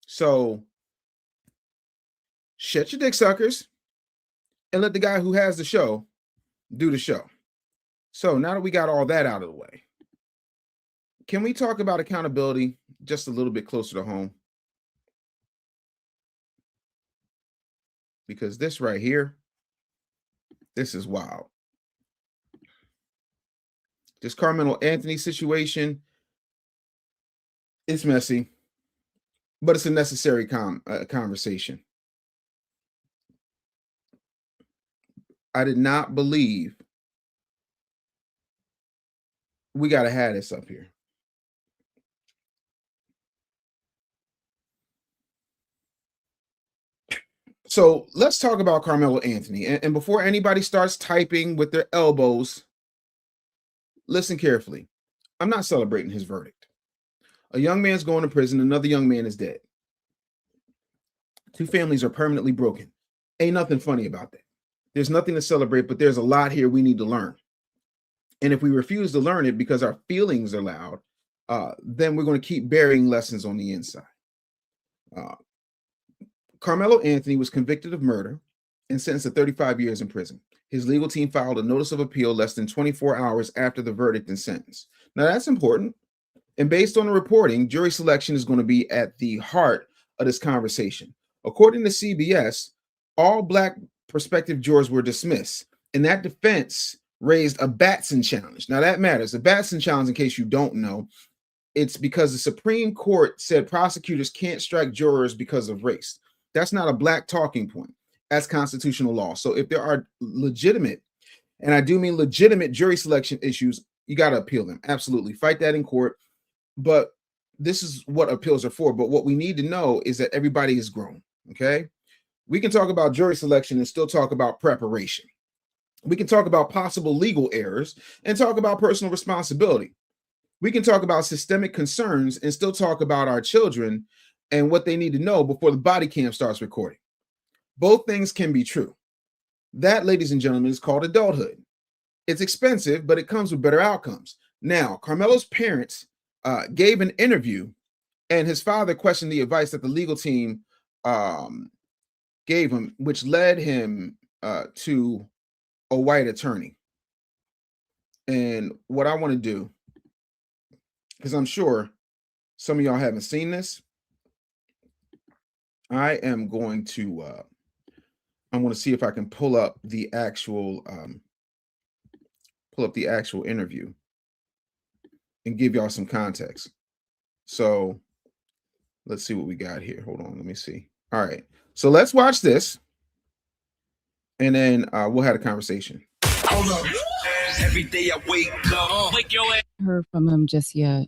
So shut your dick suckers and let the guy who has the show do the show. So now that we got all that out of the way, can we talk about accountability just a little bit closer to home? Because this right here, this is wild. This Karmelo Anthony situation, it's messy, but it's a necessary conversation. I did not believe we got to have this up here. So let's talk about Karmelo Anthony. And before anybody starts typing with their elbows, listen carefully. I'm not celebrating his verdict. A young man's going to prison. Another young man is dead. Two families are permanently broken. Ain't nothing funny about that. There's nothing to celebrate, but there's a lot here we need to learn. And if we refuse to learn it because our feelings are loud, then we're going to keep burying lessons on the inside. Karmelo Anthony was convicted of murder and sentenced to 35 years in prison. His legal team filed a notice of appeal less than 24 hours after the verdict and sentence. Now, that's important. And based on the reporting, jury selection is going to be at the heart of this conversation. According to CBS, all Black prospective jurors were dismissed, and that defense raised a Batson challenge. Now, that matters. The Batson challenge, in case you don't know, it's because the Supreme Court said prosecutors can't strike jurors because of race. That's not a Black talking point. That's constitutional law. So if there are legitimate, and I do mean legitimate, jury selection issues, you got to appeal them. Absolutely. Fight that in court. But this is what appeals are for. But what we need to know is that everybody is grown. Okay. We can talk about jury selection and still talk about preparation. We can talk about possible legal errors and talk about personal responsibility. We can talk about systemic concerns and still talk about our children and what they need to know before the body cam starts recording. Both things can be true. That, ladies and gentlemen, is called adulthood. It's expensive, but it comes with better outcomes. Now, Karmelo's parents gave an interview, and his father questioned the advice that the legal team gave him, which led him to a white attorney. And what I want to do, because I'm sure some of y'all haven't seen this, I am going to I'm going to see if I can pull up the actual interview and give y'all some context. So let's see what we got here. Hold on, let me see. All right, so let's watch this, and then we'll have a conversation. Hold up. Every day I wake up. Wake your ass. Heard from him just yet.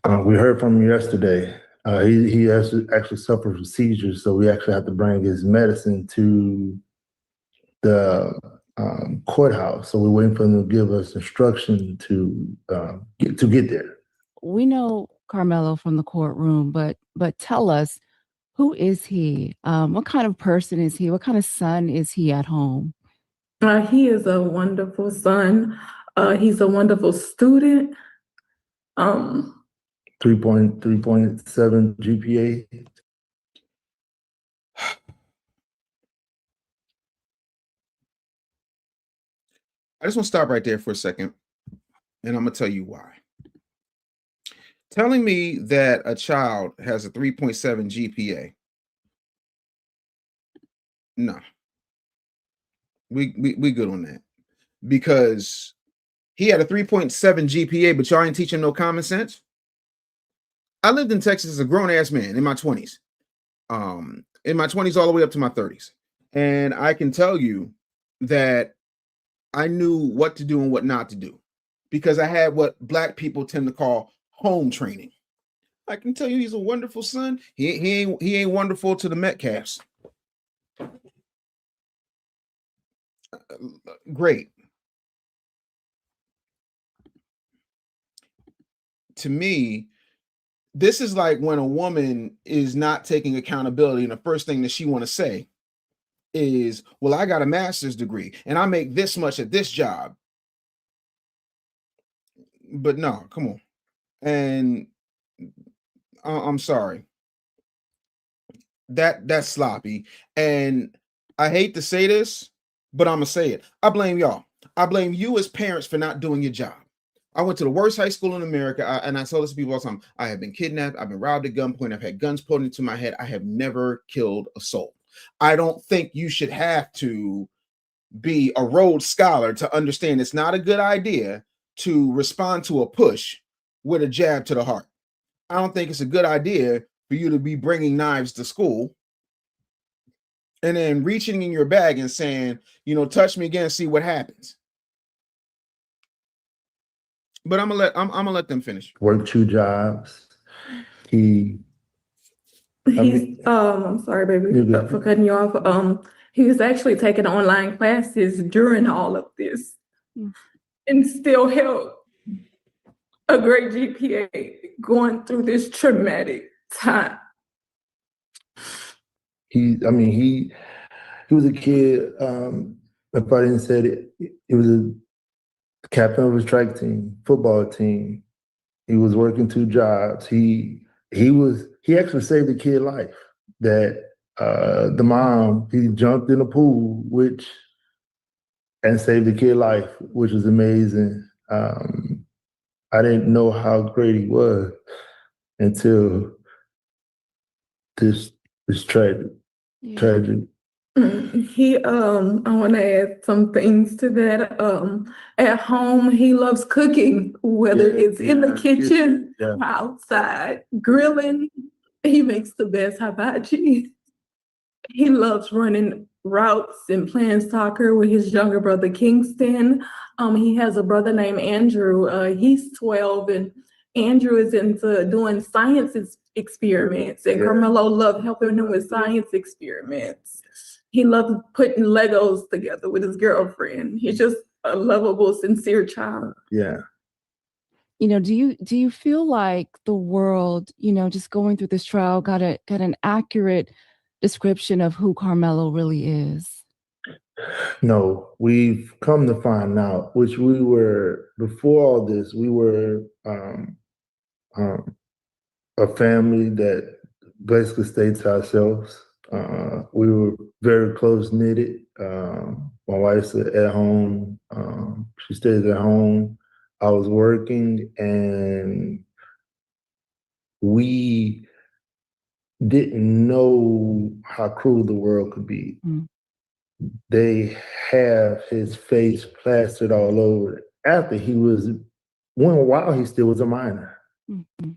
We heard from him yesterday. He has actually suffered from seizures, so we actually have to bring his medicine to the courthouse. So we're waiting for them to give us instruction to get there. We know Karmelo from the courtroom, but tell us, who is he? What kind of person is he? What kind of son is he at home? He is a wonderful son. He's a wonderful student. 3.7 GPA. I just want to stop right there for a second, and I'm going to tell you why. Telling me that a child has a 3.7 GPA, no. We good on that, because he had a 3.7 GPA, but y'all ain't teaching no common sense. I lived in Texas as a grown-ass man in my 20s. In my 20s all the way up to my 30s. And I can tell you that I knew what to do and what not to do, because I had what Black people tend to call home training. I can tell you he's a wonderful son. He ain't wonderful to the Metcalfs. Great. To me, this is like when a woman is not taking accountability, and the first thing that she want to say is, well, I got a master's degree and I make this much at this job. But no, come on. And I'm sorry. That's sloppy. And I hate to say this, but I'm gonna say it. I blame y'all. I blame you as parents for not doing your job. I went to the worst high school in America, and I tell this to people all the time. I have been kidnapped. I've been robbed at gunpoint. I've had guns pointed to my head. I have never killed a soul. I don't think you should have to be a Rhodes Scholar to understand it's not a good idea to respond to a push with a jab to the heart. I don't think it's a good idea for you to be bringing knives to school and then reaching in your bag and saying, touch me again, see what happens. But I'm gonna let them finish. Worked 2 jobs. I'm sorry, baby, for cutting you off. He was actually taking online classes during all of this and still held a great GPA going through this traumatic time. He was a kid. If I didn't say it, he was a captain of his track team, football team. He was working 2 jobs. He actually saved the kid life. That the mom, he jumped in the pool, and saved the kid life, which was amazing. I didn't know how great he was until this tragic. He I want to add some things to that. At home, he loves cooking, whether it's in the kitchen, outside, grilling. He makes the best hibachi. He loves running routes and playing soccer with his younger brother Kingston. He has a brother named Andrew. He's 12, and Andrew is into doing science experiments, and Karmelo loved helping him with science experiments. He loves putting Legos together with his girlfriend. He's just a lovable, sincere child. Yeah. do you feel like the world, just going through this trial, got an accurate description of who Karmelo really is? No, we've come to find out, which we were before all this. We were a family that basically stayed to ourselves. We were very close knitted. My wife's at home. She stays at home. I was working, and we didn't know how cruel the world could be. Mm. They have his face plastered all over after he was, while he still was a minor. Mm-hmm.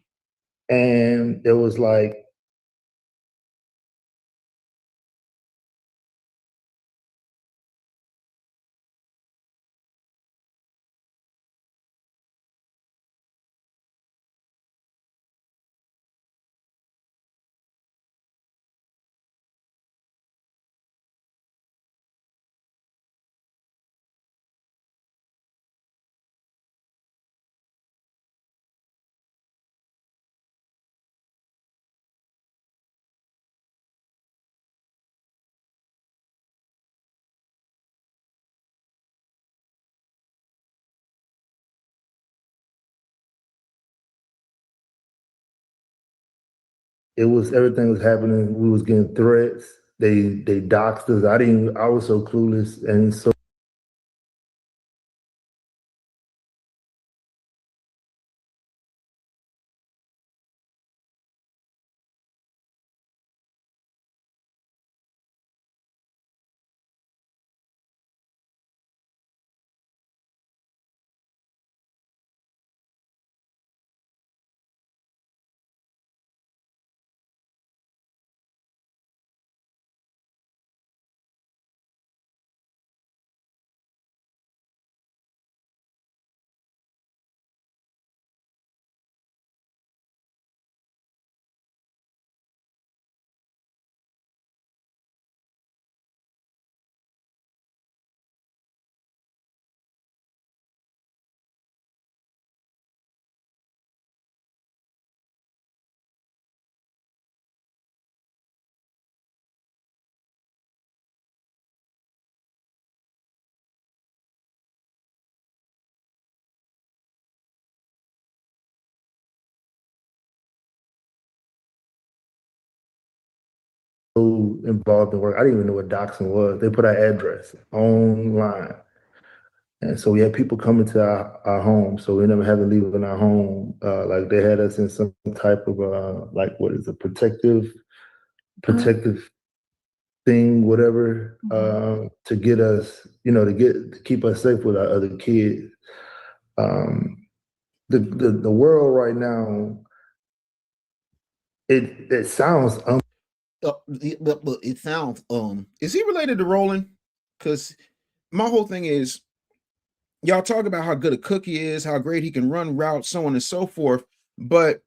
And it was like, everything was happening. We was getting threats. They doxed us. I was so clueless. And so involved in work. I didn't even know what doxing was. They put our address online. And so we had people coming to our home. So we never had to leave in our home. Like they had us in some type of protective thing, whatever, to get us, to keep us safe with our other kids. The world right now, it sounds it sounds is he related to Roland? Because my whole thing is, y'all talk about how good a cook he is, how great he can run routes, so on and so forth, but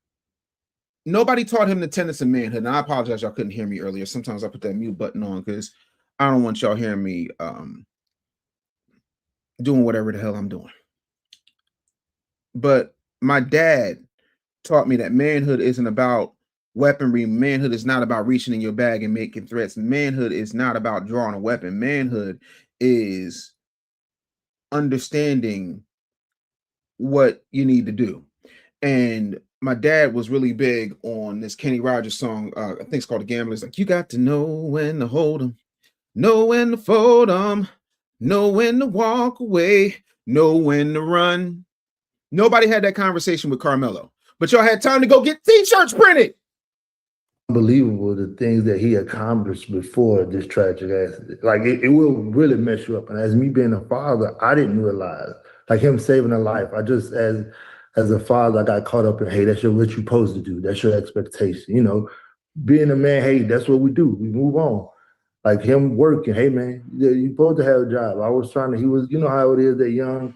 nobody taught him the tenets of manhood. And I apologize, y'all couldn't hear me earlier. Sometimes I put that mute button on because I don't want y'all hearing me doing whatever the hell I'm doing. But my dad taught me that manhood isn't about weaponry. Manhood is not about reaching in your bag and making threats. Manhood is not about drawing a weapon. Manhood is understanding what you need to do. And my dad was really big on this Kenny Rogers song. I think it's called The Gambler. Like, you got to know when to hold 'em, know when to fold 'em, know when to walk away, know when to run. Nobody had that conversation with Karmelo, but y'all had time to go get t-shirts printed. Unbelievable the things that he accomplished before this tragic accident. Like it will really mess you up. And as me being a father, I didn't realize, like him saving a life. I just as a father, I got caught up in, hey, that's what you're supposed to do. That's your expectation. Being a man, hey, that's what we do. We move on. Like him working, hey man, you're supposed to have a job. I was trying to, he was, how it is that young.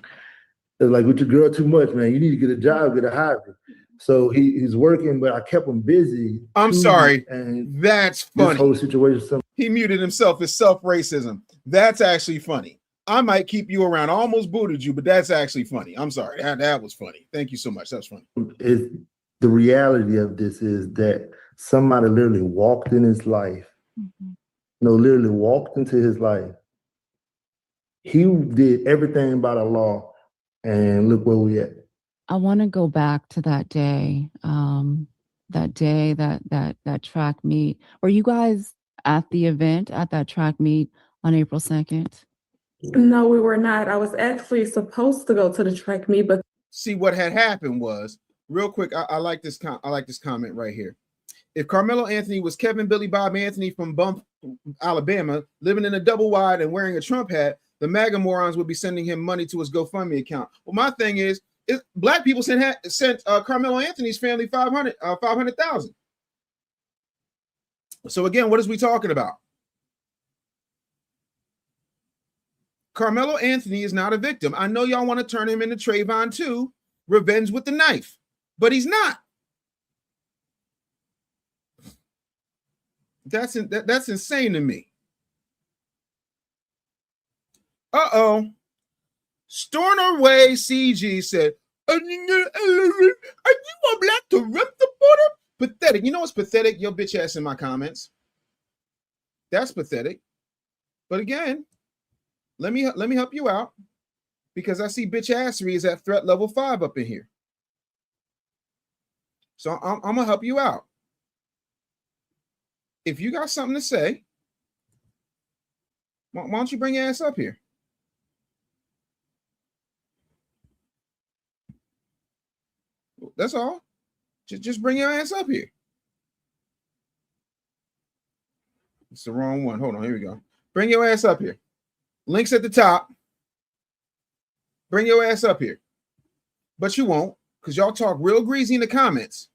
It's like, with your girl too much, man. You need to get a job, get a hybrid. So he's working, but I kept him busy. I'm sorry. And that's funny. This whole situation. He muted himself. It's self-racism. That's actually funny. I might keep you around. I almost booted you, but that's actually funny. I'm sorry. That was funny. Thank you so much. That's funny. The reality of this is that somebody literally walked in his life. Literally walked into his life. He did everything by the law, and look where we at. I want to go back to that day. That track meet. Were you guys at the event at that track meet on April 2nd? No, we were not. I was actually supposed to go to the track meet, but see what had happened was real quick. I like this. I like this comment right here. If Karmelo Anthony was Kevin Billy Bob Anthony from Bump, Alabama, living in a double wide and wearing a Trump hat, the MAGA morons would be sending him money to his GoFundMe account. Well, my thing is black people sent Karmelo Anthony's family $500,000. So again, what is we talking about? Karmelo Anthony is not a victim. I know y'all want to turn him into Trayvon too, revenge with the knife, but he's not. That's insane to me. Storner Way CG said, "Are you a black to rip the border?" Pathetic. You know what's pathetic? Your bitch ass in my comments. That's pathetic. But again, let me help you out, because I see bitch assery is at threat level 5 up in here. So I'm gonna help you out. If you got something to say, why don't you bring your ass up here? That's all. Just bring your ass up here. It's the wrong one. Hold on. Here we go. Bring your ass up here. Links at the top. Bring your ass up here. But you won't, because y'all talk real greasy in the comments.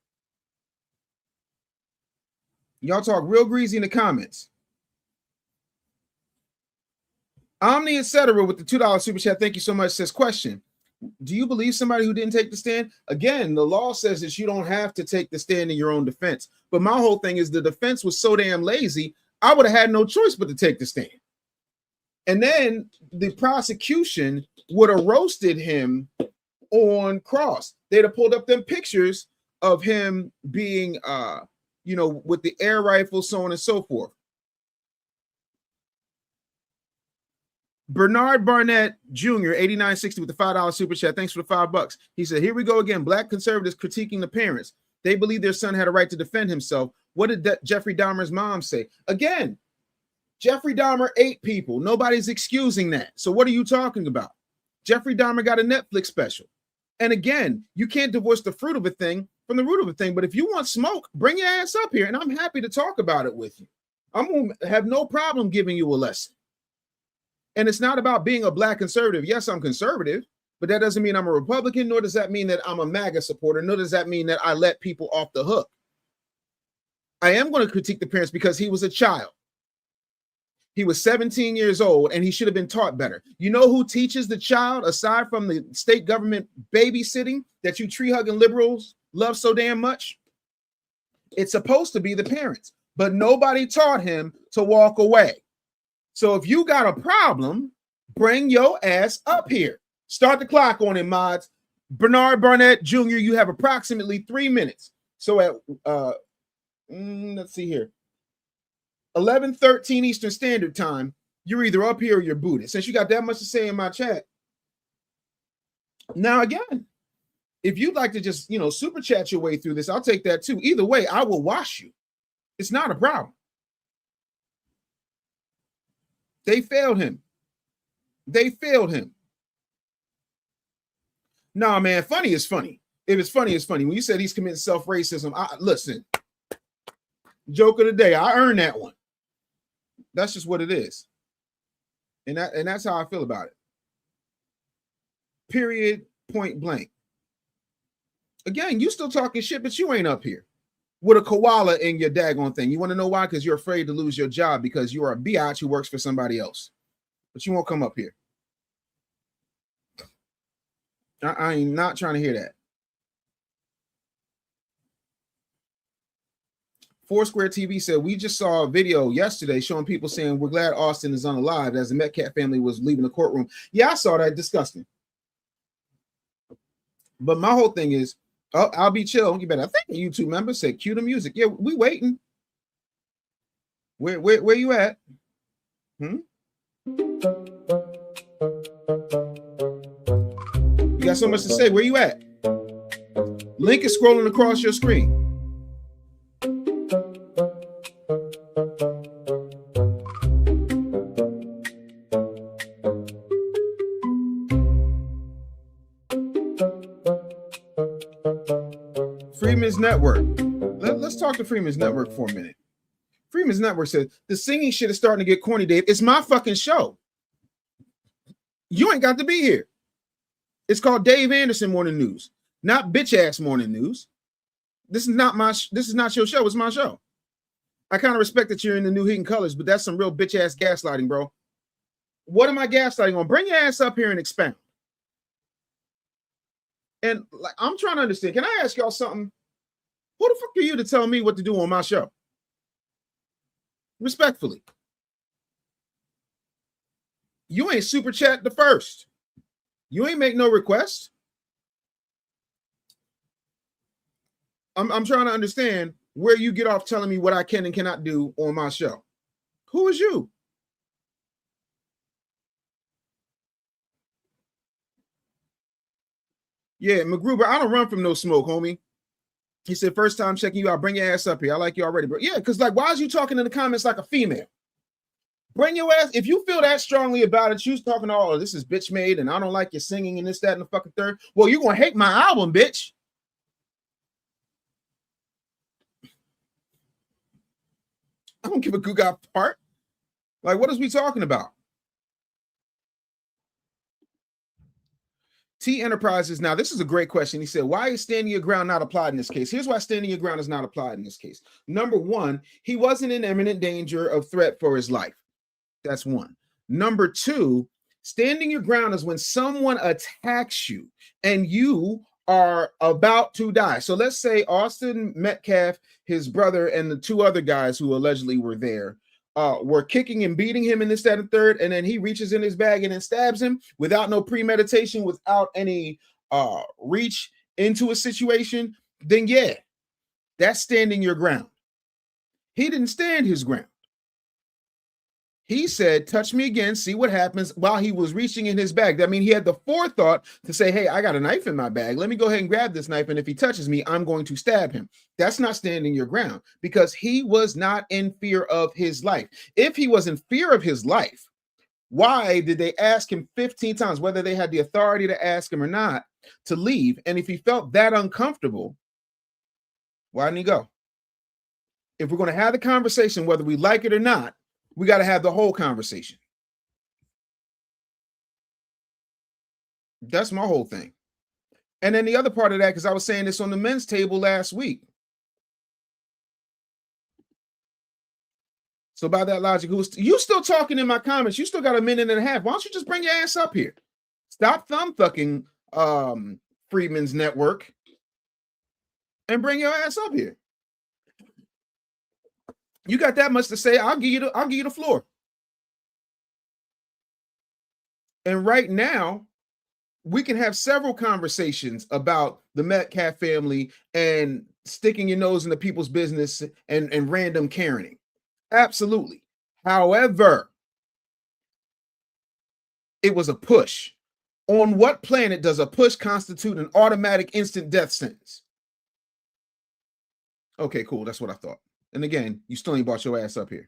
Y'all talk real greasy in the comments. Omni, etc. with the $2 super chat. Thank you so much. Says, question: do you believe somebody who didn't take the stand? Again, the law says that you don't have to take the stand in your own defense. But my whole thing is the defense was so damn lazy, I would have had no choice but to take the stand. And then the prosecution would have roasted him on cross. They'd have pulled up them pictures of him being with the air rifle, so on and so forth. Bernard Barnett Jr., 8960 with the $5 super chat. Thanks for the $5. He said, here we go again. Black conservatives critiquing the parents. They believe their son had a right to defend himself. What did Jeffrey Dahmer's mom say? Again, Jeffrey Dahmer ate people. Nobody's excusing that. So what are you talking about? Jeffrey Dahmer got a Netflix special. And again, you can't divorce the fruit of a thing from the root of a thing. But if you want smoke, bring your ass up here, and I'm happy to talk about it with you. I'm going to have no problem giving you a lesson. And it's not about being a black conservative. Yes, I'm conservative, but that doesn't mean I'm a Republican, nor does that mean that I'm a MAGA supporter, nor does that mean that I let people off the hook. I am going to critique the parents because he was a child. He was 17 years old, and he should have been taught better. You know who teaches the child, aside from the state government babysitting that you tree-hugging liberals love so damn much? It's supposed to be the parents, but nobody taught him to walk away. So if you got a problem, bring your ass up here. Start the clock on him, mods. Bernard Barnett Jr., you have approximately 3 minutes. So at, let's see here, 11:13 Eastern Standard Time, you're either up here or you're booted. Since you got that much to say in my chat. Now, again, if you'd like to just, super chat your way through this, I'll take that too. Either way, I will wash you. It's not a problem. They failed him. They failed him. Nah, man, funny is funny. If it's funny, it's funny. When you said he's committing self-racism, listen, joke of the day, I earned that one. That's just what it is. And that's how I feel about it. Period, point blank. Again, you still talking shit, but you ain't up here with a koala in your daggone thing. You want to know why? Because you're afraid to lose your job because you're a biatch who works for somebody else. But you won't come up here. I am not trying to hear that. Foursquare TV said, we just saw a video yesterday showing people saying, we're glad Austin is unalive as the Metcalf family was leaving the courtroom. Yeah, I saw that. Disgusting. But my whole thing is, oh, I'll be chill. You better. I think a YouTube member said, cue the music. Yeah, we waiting. Where you at? You got so much to say. Where you at? Link is scrolling across your screen. Freeman's Network. Let's talk to Freeman's Network for a minute. Freeman's Network said, the singing shit is starting to get corny, Dave. It's my fucking show. You ain't got to be here. It's called Dave Anderson Morning News, not bitch ass morning news. This is not your show. It's my show. I kind of respect that you're in the new heat and colors, but that's some real bitch ass gaslighting, bro. What am I gaslighting on? Bring your ass up here and expound. And like, I'm trying to understand. Can I ask y'all something? Who the fuck are you to tell me what to do on my show? Respectfully. You ain't super chat the first. You ain't make no request. I'm trying to understand where you get off telling me what I can and cannot do on my show. Who is you? Yeah, McGruber, I don't run from no smoke, homie. He said, first time checking you out, bring your ass up here. I like you already, bro. Yeah, because like, why is you talking in the comments like a female? Bring your ass. If you feel that strongly about it, you talking to all, this is bitch made, and I don't like your singing and this, that, and the fucking third. Well, you're going to hate my album, bitch. I don't give a goog part. Like, what is we talking about? T Enterprises. Now, this is a great question. He said, why is standing your ground not applied in this case? Here's why standing your ground is not applied in this case. Number one, he wasn't in imminent danger of threat for his life. That's one. Number two, standing your ground is when someone attacks you and you are about to die. So let's say Austin Metcalf, his brother, and the two other guys who allegedly were there were kicking and beating him in this, that, and third, and then he reaches in his bag and then stabs him without no premeditation, without any reach into a situation, then yeah, that's standing your ground. He didn't stand his ground. He said, touch me again, see what happens, while he was reaching in his bag. That means he had the forethought to say, hey, I got a knife in my bag. Let me go ahead and grab this knife, and if he touches me, I'm going to stab him. That's not standing your ground because he was not in fear of his life. If he was in fear of his life, why did they ask him 15 times, whether they had the authority to ask him or not, to leave? And if he felt that uncomfortable, why didn't he go? If we're going to have the conversation, whether we like it or not, we got to have the whole conversation. That's my whole thing. And then the other part of that, because I was saying this on the men's table last week. So by that logic, you still talking in my comments? You still got a minute and a half. Why don't you just bring your ass up here? Stop thumb fucking Freeman's Network and bring your ass up here. You got that much to say? I'll give you the floor. And right now, we can have several conversations about the Metcalf family and sticking your nose into people's business and random caring. Absolutely. However, it was a push. On what planet does a push constitute an automatic instant death sentence? Okay, cool. That's what I thought. And again, you still ain't brought your ass up here.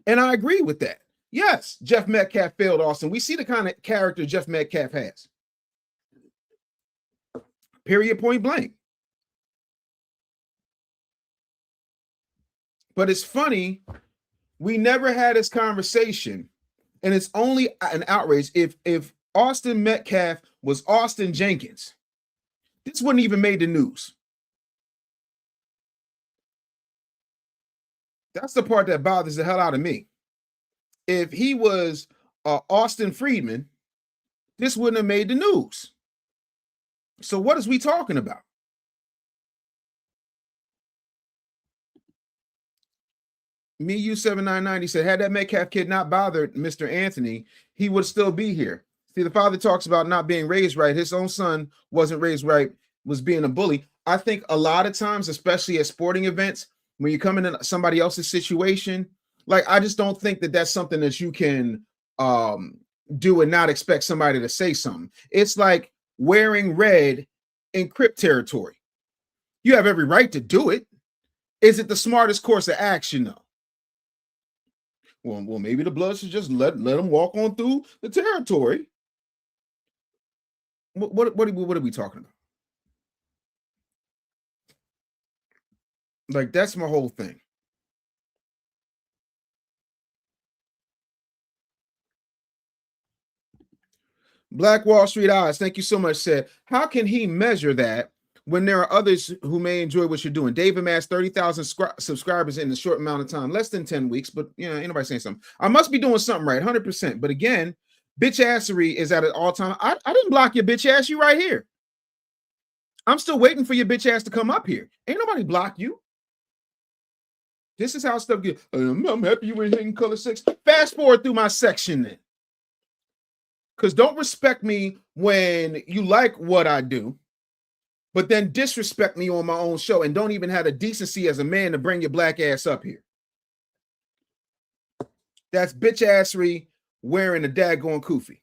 And I agree with that. Yes, Jeff Metcalf failed Austin. We see the kind of character Jeff Metcalf has. Period, point blank. But it's funny, we never had this conversation, and it's only an outrage. If Austin Metcalf was Austin Jenkins, this wouldn't even made the news. That's the part that bothers the hell out of me. If he was Austin Friedman, this wouldn't have made the news. So what is we talking about? Me, you 7990 said, had that Metcalf kid not bothered Mr. Anthony, he would still be here. See, the father talks about not being raised right. His own son wasn't raised right, was being a bully. I think a lot of times, especially at sporting events, when you come into somebody else's situation, like, I just don't think that that's something that you can do and not expect somebody to say something. It's like wearing red in Crip territory. You have every right to do it. Is it the smartest course of action, though? Well, maybe the Bloods should just let them walk on through the territory. What are we talking about? Like, that's my whole thing. Black Wall Street Eyes, thank you so much, said, how can he measure that when there are others who may enjoy what you're doing? Dave amassed 30,000 subscribers in a short amount of time, less than 10 weeks, but you know, ain't nobody saying something. I must be doing something right, 100%. But again, bitch assery is at an all-time. I didn't block your bitch ass. You right here. I'm still waiting for your bitch ass to come up here. Ain't nobody block you. This is how stuff get. I'm happy you were hitting color 6. Fast forward through my section then. Because don't respect me when you like what I do, but then disrespect me on my own show and don't even have the decency as a man to bring your black ass up here. That's bitch assery wearing a daggone kufi.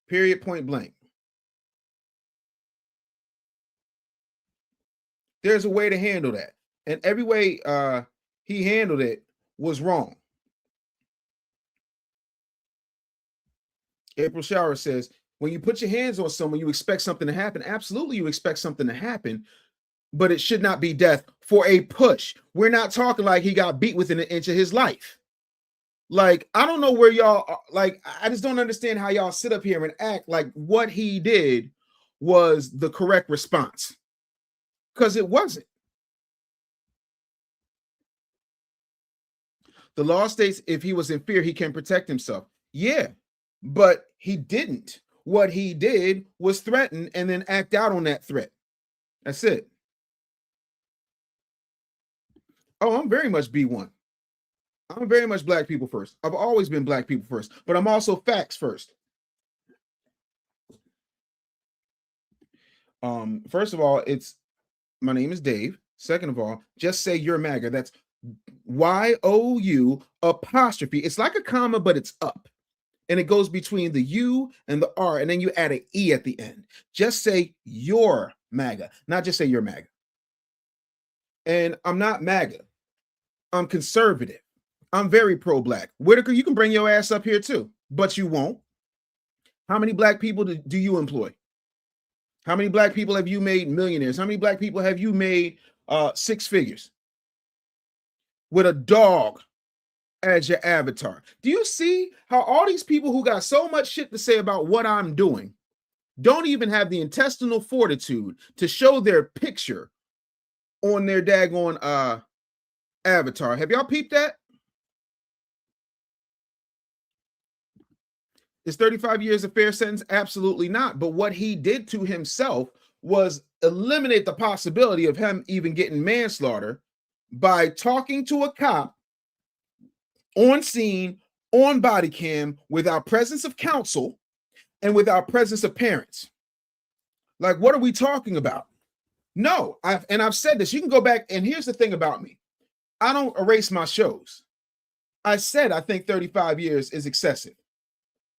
Period, point blank. There's a way to handle that. And every way he handled it was wrong. April Shower says, when you put your hands on someone, you expect something to happen. Absolutely, you expect something to happen, but it should not be death for a push. We're not talking like he got beat within an inch of his life. Like, I don't know where y'all are. Like, I just don't understand how y'all sit up here and act like what he did was the correct response. Because it wasn't. The law states if he was in fear, he can protect himself. Yeah, but he didn't. What he did was threaten and then act out on that threat. That's it. Oh, I'm very much B1. I'm very much black people first. I've always been black people first, but I'm also facts first. First of all, my name is Dave. Second of all, just say you're MAGA. That's YOU apostrophe. It's like a comma, but it's up. And it goes between the U and the R, and then you add an E at the end. Just say you're MAGA, not just say you're MAGA. And I'm not MAGA. I'm conservative. I'm very pro-black. Whitaker, you can bring your ass up here too, but you won't. How many black people do you employ? How many black people have you made millionaires? How many black people have you made 6 figures with a dog as your avatar? Do you see how all these people who got so much shit to say about what I'm doing don't even have the intestinal fortitude to show their picture on their daggone avatar? Have y'all peeped that? Is 35 years a fair sentence? Absolutely not. But what he did to himself was eliminate the possibility of him even getting manslaughter by talking to a cop on scene, on body cam, without presence of counsel and without presence of parents. Like, what are we talking about? No, I've said this. You can go back, and here's the thing about me. I don't erase my shows. I said I think 35 years is excessive.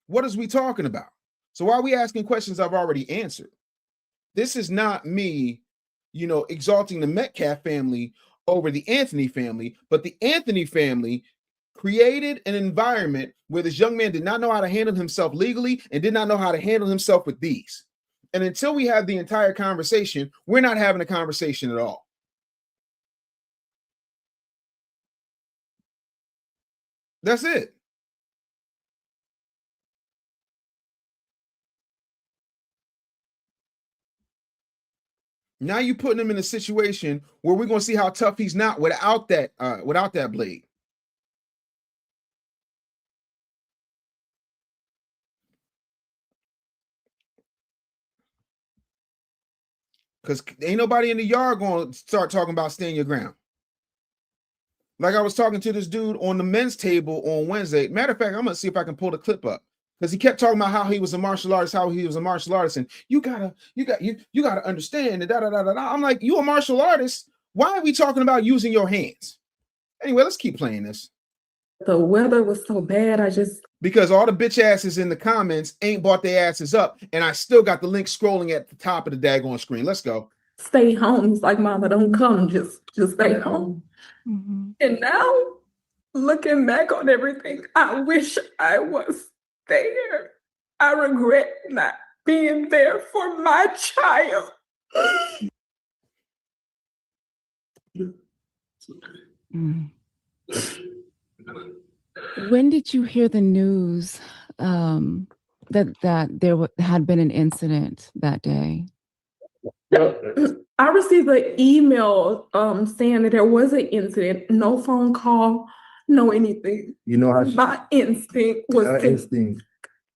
What is we talking about? So why are we asking questions I've already answered? This is not me, exalting the Metcalf family over the Anthony family, but the Anthony family created an environment where this young man did not know how to handle himself legally and did not know how to handle himself with these. And until we have the entire conversation, we're not having a conversation at all. That's it. Now you're putting him in a situation where we're going to see how tough he's not without that blade. Because ain't nobody in the yard going to start talking about staying your ground. Like I was talking to this dude on the men's table on Wednesday. Matter of fact, I'm gonna see if I can pull the clip up because he kept talking about how he was a martial artist, and you gotta understand that. I'm like, you a martial artist? Why are we talking about using your hands? Anyway, let's keep playing this. The weather was so bad, because all the bitch asses in the comments ain't bought their asses up, and I still got the link scrolling at the top of the daggone screen. Let's go. Stay home. It's like, Mama, don't come. Just stay home. Mm-hmm. And now, looking back on everything, I wish I was there. I regret not being there for my child. Mm. When did you hear the news that there had been an incident that day? I received an email saying that there was an incident, no phone call, no anything. You know how my instinct was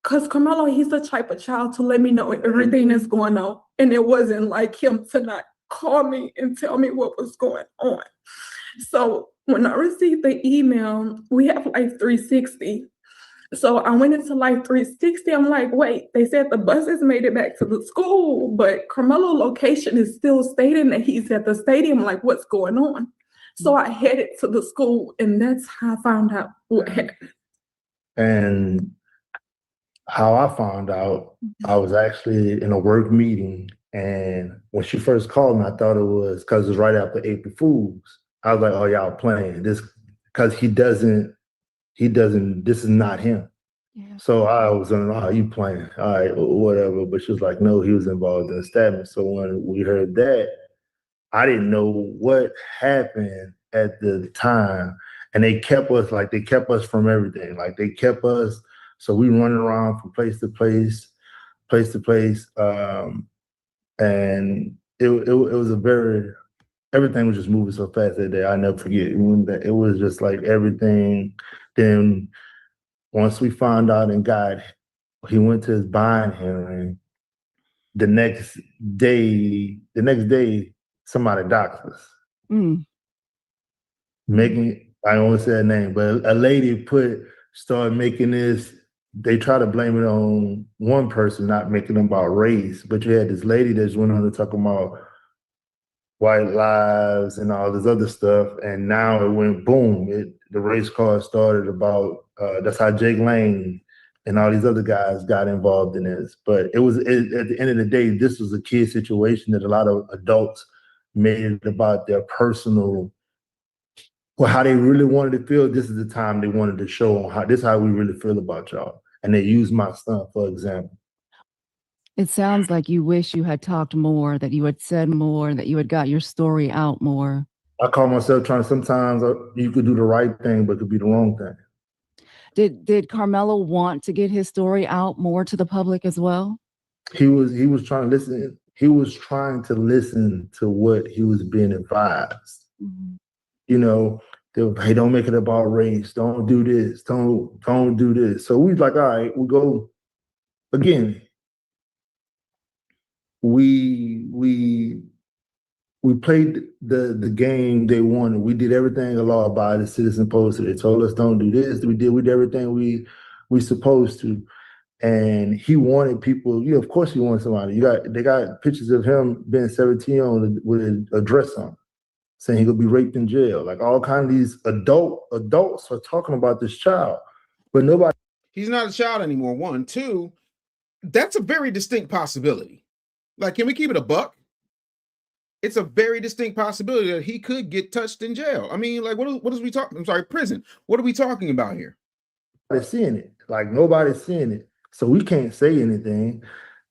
because Karmelo, he's the type of child to let me know everything that's going on. And it wasn't like him to not call me and tell me what was going on. So when I received the email, we have Life 360. So I went into Life 360. I'm like, wait, they said the buses made it back to the school, but Karmelo location is still stating that he's at the stadium. Like, what's going on? So I headed to the school, and that's how I found out what happened. And how I found out, I was actually in a work meeting, and when she first called me, I thought it was because it was right after April Fools. I was like, oh, y'all playing this because he doesn't, this is not him. Yeah. So I was on, oh, you playing, all right, whatever. But she was like, no, he was involved in the stabbing. So when we heard that, I didn't know what happened at the time. And they kept us from everything. Like they kept us, so we running around from place to place. And it was everything was just moving so fast that day. I never forget. It was just like everything. Then once we found out and he went to his bond hearing, the next day, somebody doxed us. Mm. I don't want to say her name, but a lady started making this, they try to blame it on one person, not making them about race. But you had this lady that just went on to talk about white lives and all this other stuff. And now it went boom. The race card started about, that's how Jake Lane and all these other guys got involved in this. But at the end of the day, this was a kid situation that a lot of adults made it about their personal, how they really wanted to feel. This is the time they wanted to show on this is how we really feel about y'all. And they used my son, for example. It sounds like you wish you had talked more, that you had said more, that you had got your story out more. I call myself sometimes you could do the right thing, but it could be the wrong thing. Did Karmelo want to get his story out more to the public as well? He was trying to listen. He was trying to listen to what he was being advised. Mm-hmm. You know, hey, don't make it about race. Don't do this. Don't do this. So we like, all right, we go again. We played the game they wanted. We did everything a law abiding citizen posted. They told us don't do this. We did everything we supposed to. And he wanted people, of course he wanted somebody. They got pictures of him being 17 with a dress on, saying he could be raped in jail. Like all kinds of these adults are talking about this child. But nobody. He's not a child anymore, one. Two, that's a very distinct possibility. Like, can we keep it a buck? It's a very distinct possibility that he could get touched in jail. I mean, like, what is we talking? I'm sorry, prison. What are we talking about here? Nobody's seeing it. Like, nobody's seeing it. So we can't say anything.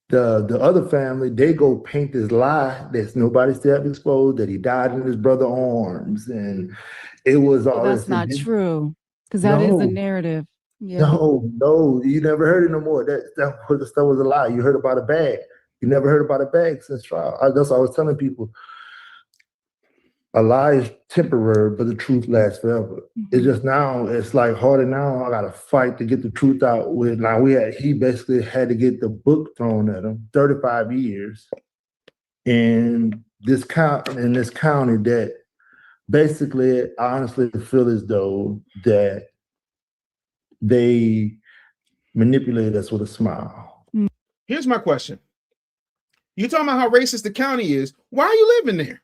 The other family, they go paint this lie that nobody still have exposed, that he died in his brother's arms. And it was all that's not true, because that is a narrative. Yeah. No, you never heard it no more. That stuff was a lie. You heard about a bag. You never heard about a bag since trial. That's what I was telling people. A lie is temporary, but the truth lasts forever. Mm-hmm. It's just now, it's like harder now. I got to fight to get the truth out. He basically had to get the book thrown at him, 35 years in this county that basically, I honestly feel as though that they manipulate us with a smile. Here's my question. You talking about how racist the county is. Why are you living there?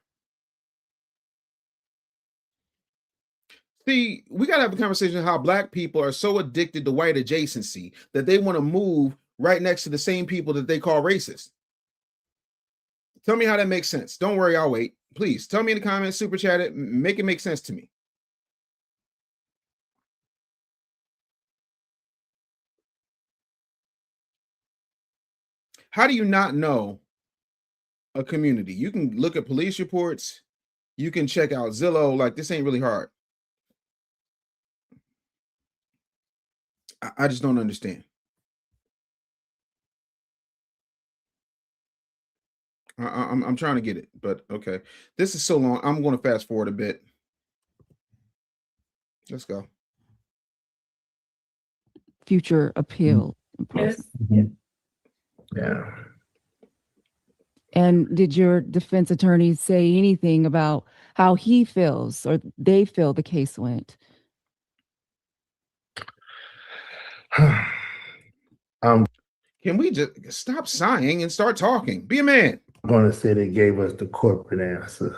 See, we got to have a conversation how black people are so addicted to white adjacency that they want to move right next to the same people that they call racist. Tell me how that makes sense. Don't worry, I'll wait. Please tell me in the comments, super chat it, make it make sense to me. How do you not know a community? You can look at police reports. You can check out Zillow. Like, this ain't really hard. I just don't understand. I'm trying to get it, but okay. This is so long. I'm going to fast forward a bit. Let's go. Future appeal. Yes. Yeah. And did your defense attorney say anything about how he feels or they feel the case went? Can we just stop sighing and start talking? Be a man. I'm going to say they gave us the corporate answer.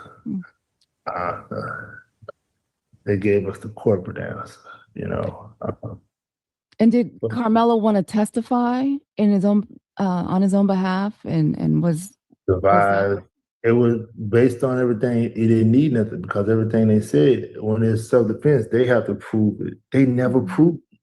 They gave us the corporate answer, you know. And did Karmelo want to testify in his own on his own behalf and was survived? It was based on everything. It didn't need nothing because everything they said when it's self-defense, they have to prove it. They never proved it.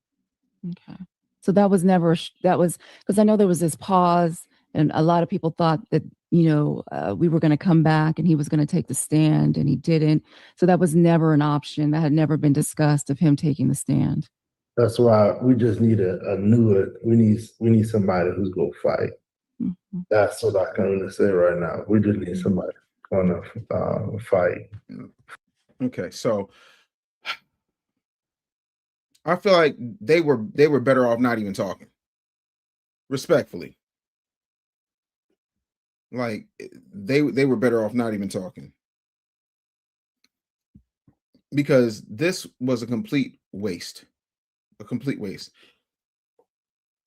Okay. So that was never, that was, because I know there was this pause and a lot of people thought that, you know, we were going to come back and he was going to take the stand and he didn't. So that was never an option. That had never been discussed of him taking the stand. That's why we just need a new, we need somebody who's going to fight. Mm-hmm. That's what I can really say right now. We just need somebody going to fight. Okay, so I feel like they were better off not even talking. Respectfully. Like they were better off not even talking. Because this was a complete waste. A complete waste.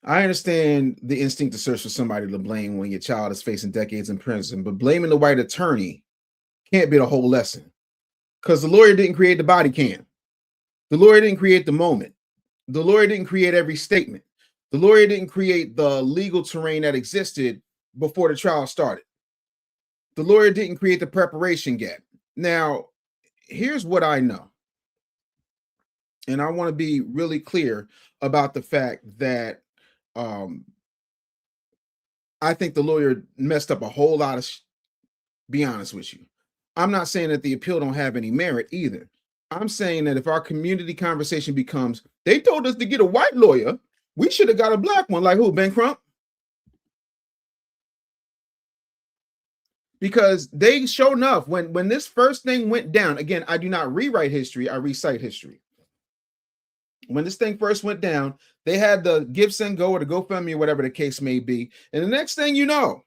I understand the instinct to search for somebody to blame when your child is facing decades in prison, but blaming the white attorney can't be the whole lesson. Because the lawyer didn't create the body cam. The lawyer didn't create the moment. The lawyer didn't create every statement. The lawyer didn't create the legal terrain that existed before the trial started. The lawyer didn't create the preparation gap. Now, here's what I know. And I want to be really clear about the fact that I think the lawyer messed up a whole lot of be honest with you. I'm not saying that the appeal don't have any merit either. I'm saying that if our community conversation becomes, they told us to get a white lawyer, we should have got a black one. Like who, Ben Crump? Because they sure enough, when this first thing went down, again, I do not rewrite history, I recite history. When this thing first went down, they had the Give, Send, Go or the GoFundMe or whatever the case may be. And the next thing you know,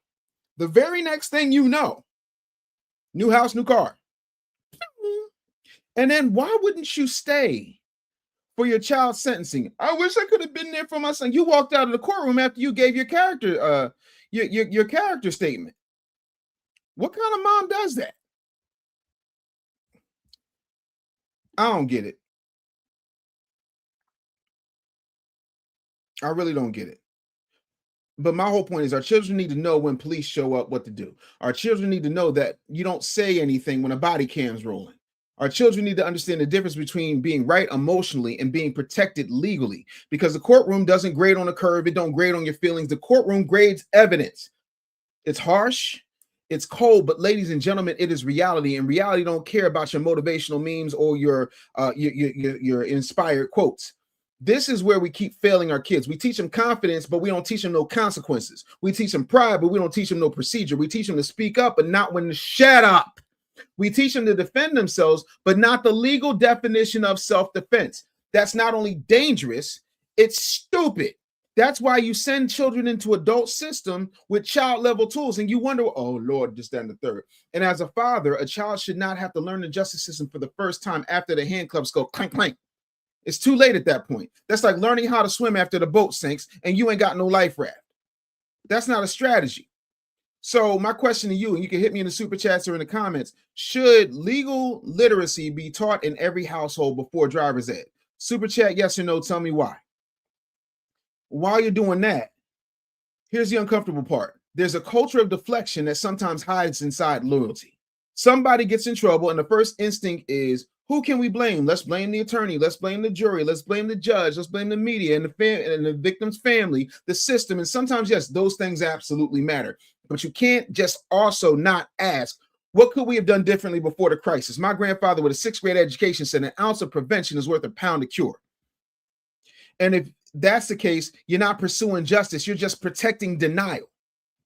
the very next thing you know, new house, new car. And then why wouldn't you stay for your child's sentencing? I wish I could have been there for my son. You walked out of the courtroom after you gave your character, your character statement. What kind of mom does that? I don't get it. I really don't get it. But my whole point is our children need to know when police show up what to do. Our children need to know that you don't say anything when a body cam's rolling. Our children need to understand the difference between being right emotionally and being protected legally, because the courtroom doesn't grade on a curve. It don't grade on your feelings. The courtroom grades evidence. It's harsh. It's cold, but ladies and gentlemen, it is reality, and reality don't care about your motivational memes or your inspired quotes. This is where we keep failing our kids. We teach them confidence, but we don't teach them no consequences. We teach them pride, but we don't teach them no procedure. We teach them to speak up, but not when to shut up. We teach them to defend themselves, but not the legal definition of self-defense. That's not only dangerous, it's stupid. That's why you send children into adult system with child level tools, and you wonder, oh Lord, this, that, and the third. And as a father, a child should not have to learn the justice system for the first time after the handcuffs go clank, clank. It's too late at that point. That's like learning how to swim after the boat sinks and you ain't got no life raft. That's not a strategy. So my question to you, and you can hit me in the super chats or in the comments, should legal literacy be taught in every household before driver's ed? Super chat, yes or no, tell me why. While you're doing that, here's the uncomfortable part. There's a culture of deflection that sometimes hides inside loyalty. Somebody gets in trouble, and the first instinct is, who can we blame? Let's blame the attorney. Let's blame the jury. Let's blame the judge. Let's blame the media and the victim's family, the system. And sometimes, yes, those things absolutely matter. But you can't just also not ask, what could we have done differently before the crisis? My grandfather with a 6th grade education said an ounce of prevention is worth a pound of cure. And if that's the case, you're not pursuing justice. You're just protecting denial.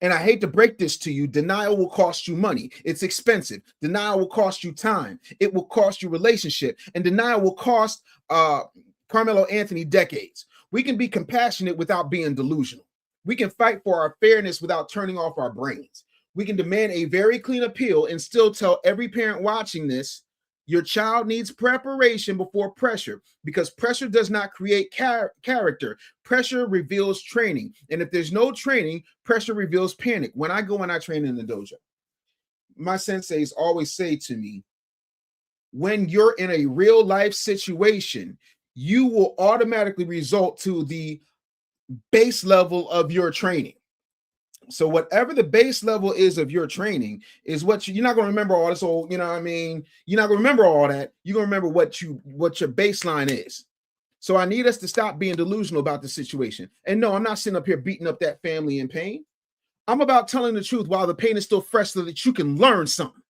And I hate to break this to you, denial will cost you money. It's expensive. Denial will cost you time. It will cost you relationship. And denial will cost Karmelo Anthony decades. We can be compassionate without being delusional. We can fight for our fairness without turning off our brains. We can demand a very clean appeal and still tell every parent watching this, your child needs preparation before pressure, because pressure does not create character. Pressure reveals training. And if there's no training, pressure reveals panic. When I go and I train in the dojo, my senseis always say to me, when you're in a real life situation, you will automatically result to the base level of your training. So whatever the base level is of your training is what you're not going to remember all this old, you know what I mean? You're not going to remember all that. You're going to remember what your baseline is. So I need us to stop being delusional about the situation. And no, I'm not sitting up here beating up that family in pain. I'm about telling the truth while the pain is still fresh so that you can learn something.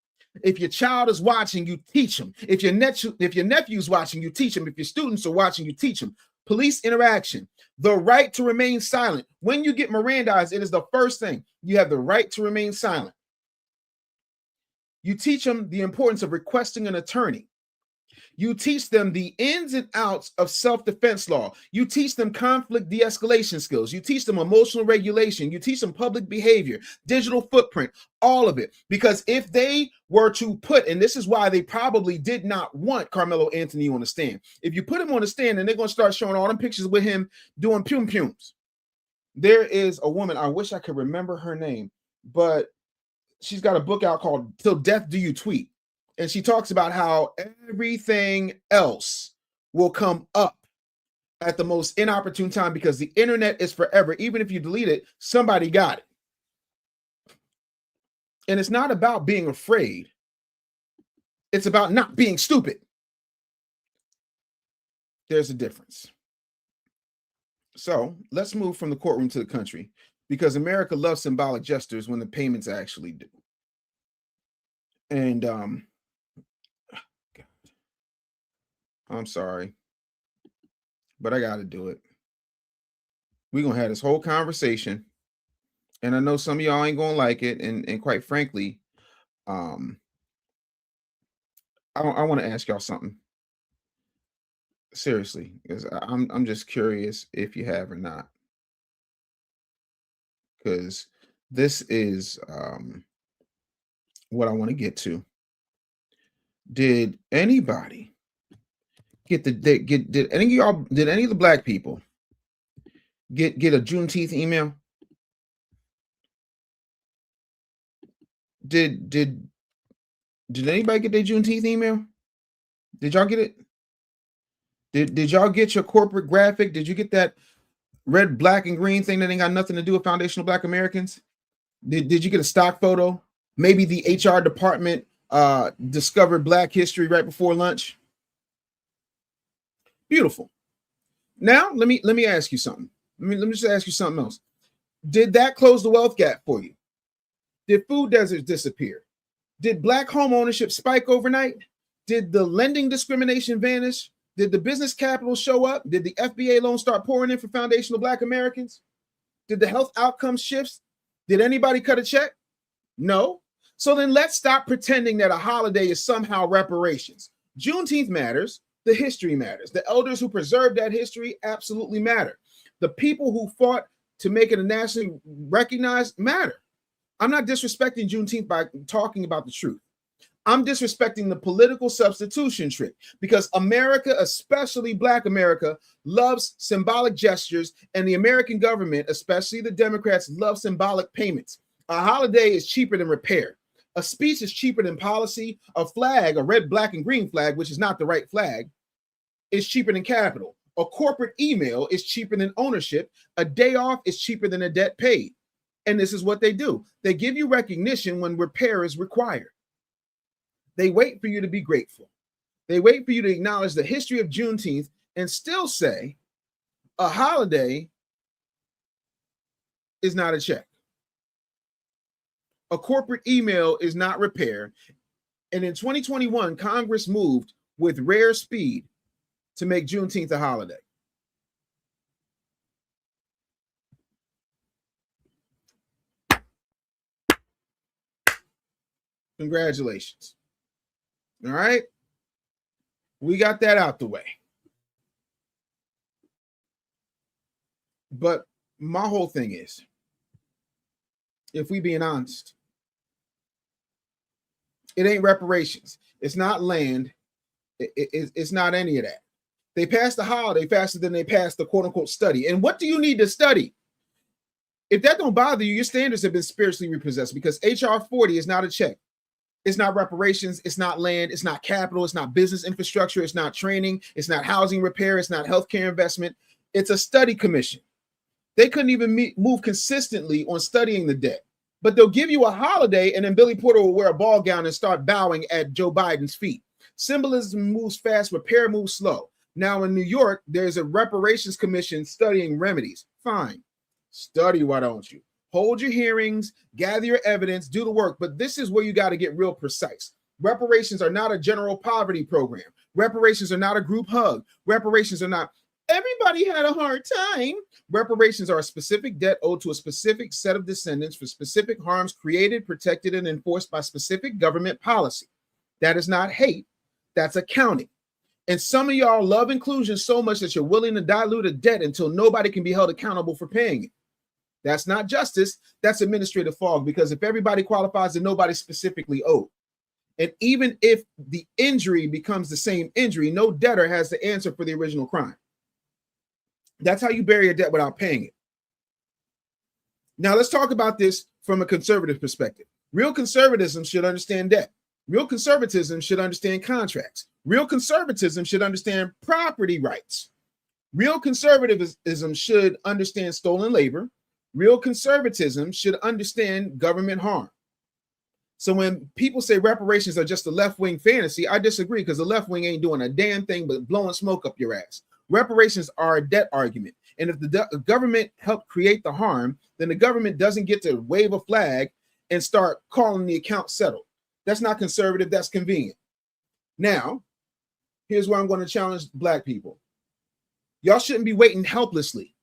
If your child is watching, you teach them. If your nephew's watching, you teach them. If your students are watching, you teach them. Police interaction, the right to remain silent. When you get Mirandized, it is the first thing. You have the right to remain silent. You teach them the importance of requesting an attorney. You teach them the ins and outs of self-defense law. You teach them conflict de-escalation skills. You teach them emotional regulation. You teach them public behavior, digital footprint, all of it. Because if they were to put, and this is why they probably did not want Karmelo Anthony on the stand. If you put him on the stand, and they're going to start showing all them pictures with him doing pum-pums. There is a woman, I wish I could remember her name, but she's got a book out called Till Death Do You Tweet. And she talks about how everything else will come up at the most inopportune time because the internet is forever. Even if you delete it, somebody got it. And it's not about being afraid. It's about not being stupid. There's a difference. So let's move from the courtroom to the country, because America loves symbolic gestures when the payments actually do. And I'm sorry, but I got to do it. We're going to have this whole conversation, and I know some of y'all ain't going to like it. And quite frankly, I want to ask y'all something. Seriously, because I'm just curious if you have or not. Because this is what I want to get to. Did anybody did any of the black people get a Juneteenth email? Did anybody get their Juneteenth email? Did y'all get it? Did y'all get your corporate graphic? Did you get that red, black, and green thing that ain't got nothing to do with foundational Black Americans? Did you get a stock photo? Maybe the HR department discovered Black history right before lunch. Beautiful. Now let me ask you something. Let me just ask you something else. Did that close the wealth gap for you? Did food deserts disappear? Did Black home ownership spike overnight? Did the lending discrimination vanish? Did the business capital show up? Did the FBA loans start pouring in for foundational Black Americans? Did the health outcomes shift? Did anybody cut a check? No. So then let's stop pretending that a holiday is somehow reparations. Juneteenth matters. The history matters. The elders who preserved that history absolutely matter. The people who fought to make it a nationally recognized matter. I'm not disrespecting Juneteenth by talking about the truth. I'm disrespecting the political substitution trick because America, especially Black America, loves symbolic gestures, and the American government, especially the Democrats, love symbolic payments. A holiday is cheaper than repair. A speech is cheaper than policy. A flag, a red, black, and green flag, which is not the right flag, is cheaper than capital. A corporate email is cheaper than ownership. A day off is cheaper than a debt paid. And this is what they do. They give you recognition when repair is required. They wait for you to be grateful. They wait for you to acknowledge the history of Juneteenth and still say a holiday is not a check. A corporate email is not repair. And in 2021, Congress moved with rare speed to make Juneteenth a holiday. Congratulations. All right. We got that out the way. But my whole thing is, if we being honest, it ain't reparations. It's not land. It's not any of that. They passed the holiday faster than they passed the quote unquote study. And what do you need to study? If that don't bother you, your standards have been spiritually repossessed, because HR 40 is not a check. It's not reparations. It's not land. It's not capital. It's not business infrastructure. It's not training. It's not housing repair. It's not healthcare investment. It's a study commission. They couldn't even move consistently on studying the debt, but they'll give you a holiday, and then Billy Porter will wear a ball gown and start bowing at Joe Biden's feet. Symbolism moves fast. Repair moves slow. Now in New York, there's a reparations commission studying remedies. Fine. Study, why don't you? Hold your hearings, gather your evidence, do the work. But this is where you got to get real precise. Reparations are not a general poverty program. Reparations are not a group hug. Reparations are not, everybody had a hard time. Reparations are a specific debt owed to a specific set of descendants for specific harms created, protected, and enforced by specific government policy. That is not hate. That's accounting. And some of y'all love inclusion so much that you're willing to dilute a debt until nobody can be held accountable for paying it. That's not justice. That's administrative fog, because if everybody qualifies, then nobody specifically owed. And even if the injury becomes the same injury, no debtor has the answer for the original crime. That's how you bury a debt without paying it. Now let's talk about this from a conservative perspective. Real conservatism should understand debt. Real conservatism should understand contracts. Real conservatism should understand property rights. Real conservatism should understand stolen labor. Real conservatism should understand government harm. So when people say reparations are just a left-wing fantasy, I disagree, because the left wing ain't doing a damn thing but blowing smoke up your ass. Reparations are a debt argument. And if the government helped create the harm, then the government doesn't get to wave a flag and start calling the account settled. That's not conservative. That's convenient. Now, here's where I'm going to challenge Black people. Y'all shouldn't be waiting helplessly.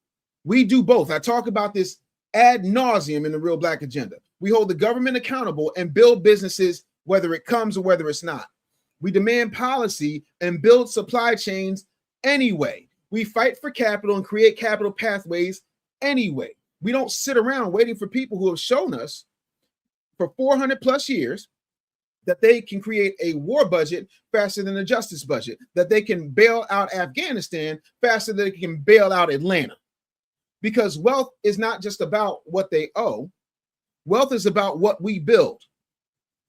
We do both. I talk about this ad nauseum in the Real Black Agenda. We hold the government accountable and build businesses, whether it comes or whether it's not. We demand policy and build supply chains anyway. We fight for capital and create capital pathways anyway. We don't sit around waiting for people who have shown us for 400 plus years that they can create a war budget faster than a justice budget, that they can bail out Afghanistan faster than they can bail out Atlanta. Because wealth is not just about what they owe. Wealth is about what we build.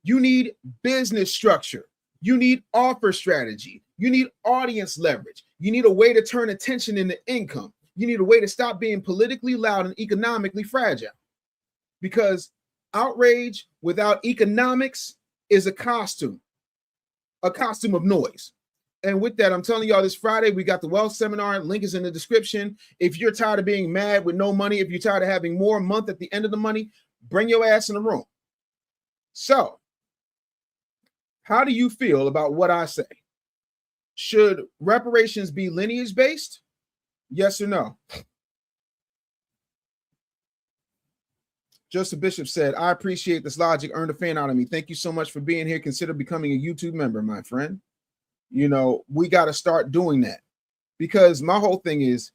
You need business structure. You need offer strategy. You need audience leverage. You need a way to turn attention into income. You need a way to stop being politically loud and economically fragile. Because outrage without economics is a costume of noise. And with that, I'm telling y'all, this Friday, we got the wealth seminar. Link is in the description. If you're tired of being mad with no money, if you're tired of having more month at the end of the money, bring your ass in the room. So, how do you feel about what I say? Should reparations be lineage based? Yes or no? Joseph Bishop said, I appreciate this logic, earned a fan out of me. Thank you so much for being here. Consider becoming a YouTube member, my friend. You know, we got to start doing that, because my whole thing is,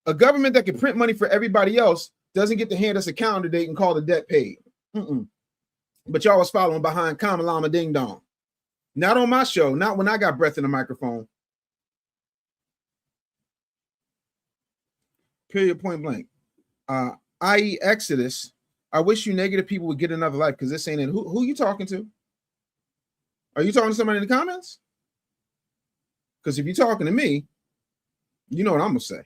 A government that can print money for everybody else doesn't get to hand us a calendar date and call the debt paid. But y'all was following behind Kamalama Ding Dong. Not on my show, not when I got breath in the microphone. Period, point blank. I.e. Exodus, I wish you negative people would get another life because this ain't it. Who you talking to? Are you talking to somebody in the comments? Because if you're talking to me, you know what I'm going to say.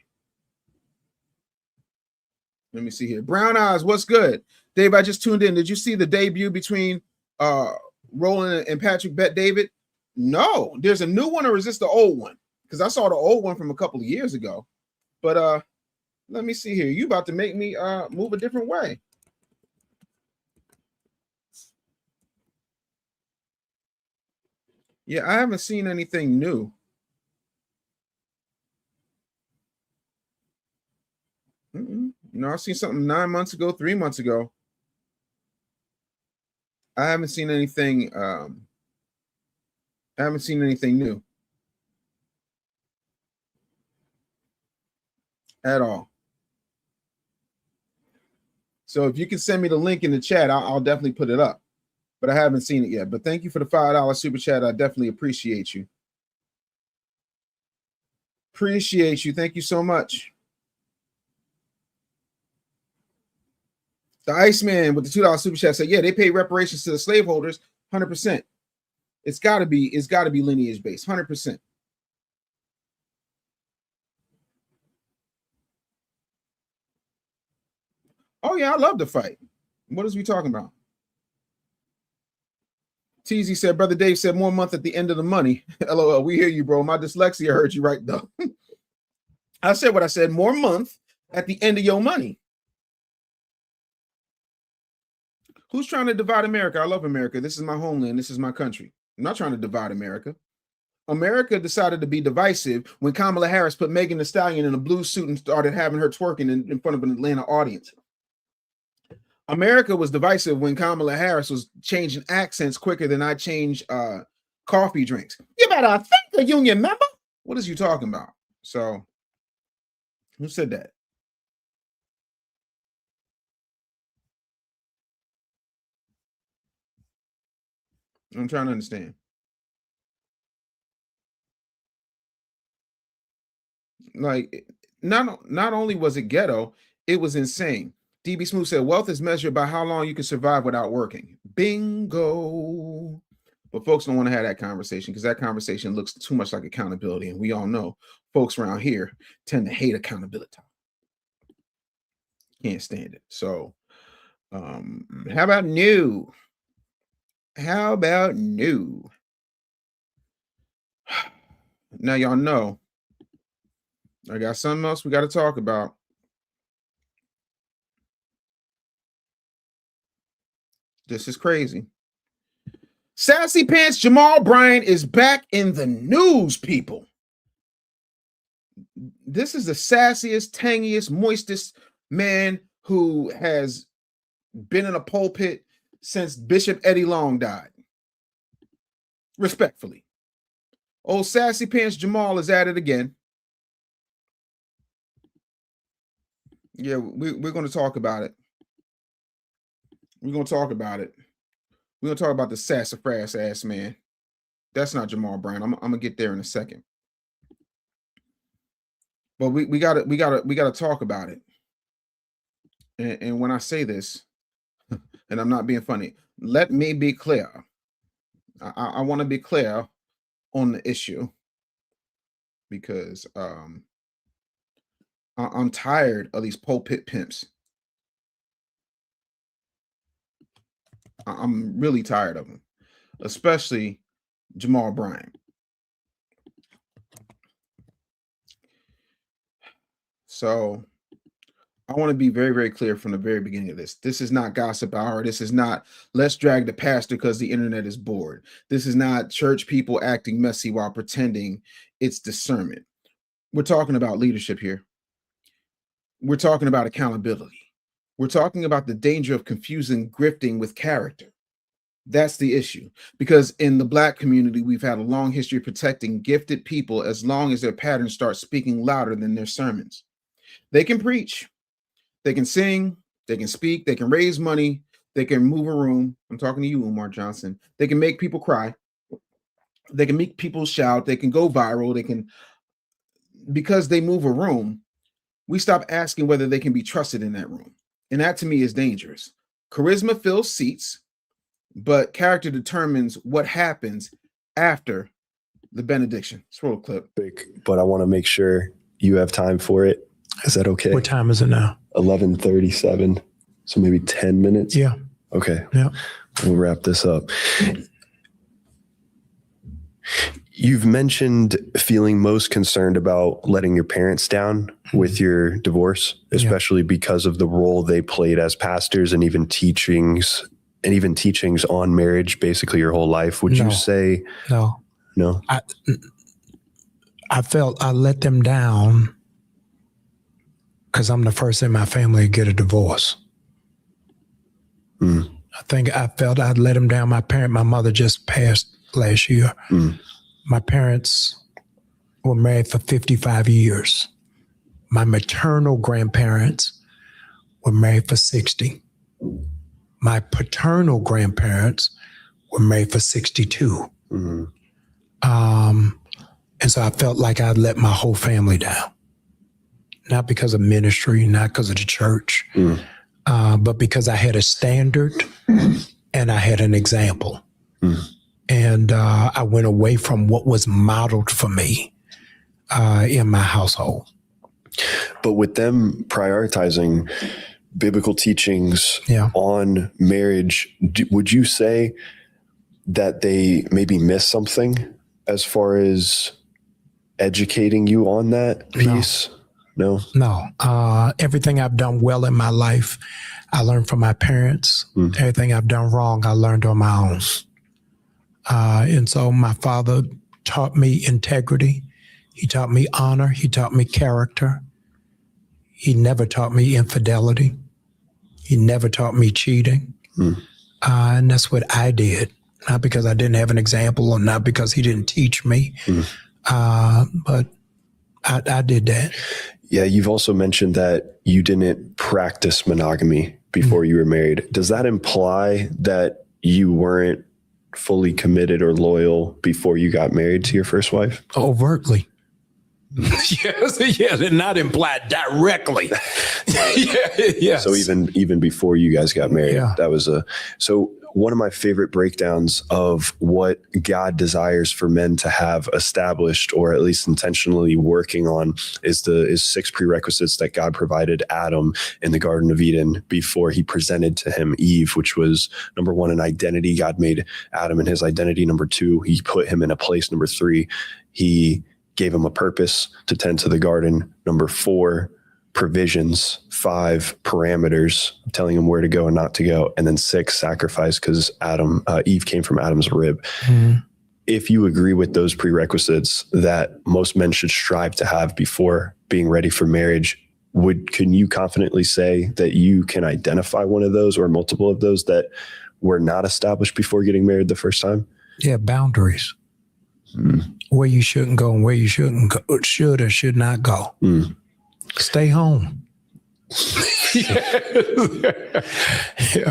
Let me see here. Brown Eyes, what's good? Dave, I just tuned in. Did you see the debut between Roland and Patrick Bet David? No. There's a new one, or is this the old one? Because I saw the old one from a couple of years ago. But let me see here. You about to make me move a different way. Yeah, I haven't seen anything new. No, I've seen something 9 months ago, 3 months ago. I haven't seen anything. I haven't seen anything new at all. So if you can send me the link in the chat, I'll definitely put it up. But I haven't seen it yet. But thank you for the $5 super chat. I definitely appreciate you. Appreciate you. Thank you so much. The Iceman with the $2 super chat said, yeah, they pay reparations to the slaveholders 100%. It's got to be lineage based, 100%. Oh, yeah, I love the fight. What is we talking about? TZ said, Brother Dave said, more month at the end of the money. LOL, we hear you, bro. My dyslexia heard you right, though. I said what I said, more month at the end of your money. Who's trying to divide America? I love America. This is my homeland. This is my country. I'm not trying to divide America. America decided to be divisive when Kamala Harris put Megan Thee Stallion in a blue suit and started having her twerking in front of an Atlanta audience. America was divisive when Kamala Harris was changing accents quicker than I change coffee drinks. You better thank a union member. What is you talking about? So, who said that? I'm trying to understand. Like, not only was it ghetto, it was insane. DB Smooth said, wealth is measured by how long you can survive without working. Bingo. But folks don't want to have that conversation because that conversation looks too much like accountability. And we all know folks around here tend to hate accountability. Can't stand it. So how about new? How about new? Now y'all know I got something else we got to talk about. This is crazy. Sassy Pants Jamal Bryant is back in the news, people. This is the sassiest, tangiest, moistest man who has been in a pulpit since Bishop Eddie Long died. Respectfully. Old Sassy Pants Jamal is at it again. Yeah, we're going to talk about it. We're going to talk about it. We're going to talk about the sassafras ass man. That's not Jamal Bryant. I'm going to get there in a second. But we got to talk about it. And when I say this, and I'm not being funny, let me be clear. I want to be clear on the issue because I'm tired of these pulpit pimps. I'm really tired of them, especially Jamal Bryant. So I want to be very, very clear from the very beginning of this. This is not gossip hour. This is not let's drag the pastor because the internet is bored. This is not church people acting messy while pretending it's discernment. We're talking about leadership here. We're talking about accountability. We're talking about the danger of confusing grifting with character. That's the issue. Because in the Black community, we've had a long history of protecting gifted people as long as their patterns start speaking louder than their sermons. They can preach, they can sing, they can speak, they can raise money, they can move a room. I'm talking to you, Umar Johnson. They can make people cry. They can make people shout. They can go viral. They can, because they move a room, we stop asking whether they can be trusted in that room. And that to me is dangerous. Charisma fills seats, but character determines what happens after the benediction. Let's roll a clip. But I want to make sure you have time for it. Is that okay? What time is it now? 11:37. So maybe 10 minutes? Yeah. Okay. Yeah. We'll wrap this up. You've mentioned feeling most concerned about letting your parents down with your divorce, especially because of the role they played as pastors and even teachings on marriage, basically your whole life. Would you say no? No. I felt I let them down because I'm the first in my family to get a divorce. I think I felt I'd let them down. My mother just passed last year. My parents were married for 55 years. My maternal grandparents were married for 60. My paternal grandparents were married for 62. And so I felt like I'd let my whole family down. Not because of ministry, not because of the church, but because I had a standard and I had an example. And I went away from what was modeled for me in my household. But with them prioritizing biblical teachings on marriage, would you say that they maybe missed something as far as educating you on that piece? No. Everything I've done well in my life, I learned from my parents. Everything I've done wrong, I learned on my own. And so my father taught me integrity. He taught me honor. He taught me character. He never taught me infidelity. He never taught me cheating. And that's what I did. Not because I didn't have an example or not because he didn't teach me, but I did that. Yeah, you've also mentioned that you didn't practice monogamy before you were married. Does that imply that you weren't fully committed or loyal before you got married to your first wife? Overtly. Yes, and not implied directly. Yes. So even before you guys got married, that was so one of my favorite breakdowns of what God desires for men to have established, or at least intentionally working on, is 6 prerequisites that God provided Adam in the Garden of Eden before he presented to him Eve, which was number 1, an identity. God made Adam in his identity. Number 2, he put him in a place. Number 3, he gave him a purpose to tend to the garden. Number 4, provisions. 5, parameters, telling him where to go and not to go. And then 6, sacrifice, because Eve came from Adam's rib. If you agree with those prerequisites that most men should strive to have before being ready for marriage, can you confidently say that you can identify one of those or multiple of those that were not established before getting married the first time? Yeah, boundaries. Where you shouldn't go and where you should or should not go. Stay home.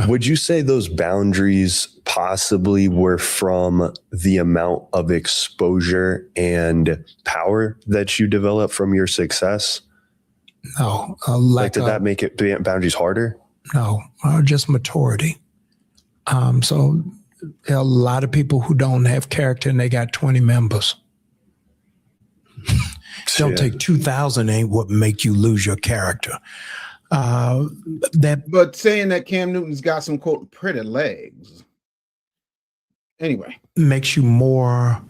Would you say those boundaries possibly were from the amount of exposure and power that you developed from your success? No. Did that make boundaries harder? No, just maturity. So there are a lot of people who don't have character and they got 20 members. Don't take 2,000 ain't what make you lose your character. But saying that Cam Newton's got some quote pretty legs, anyway, makes you more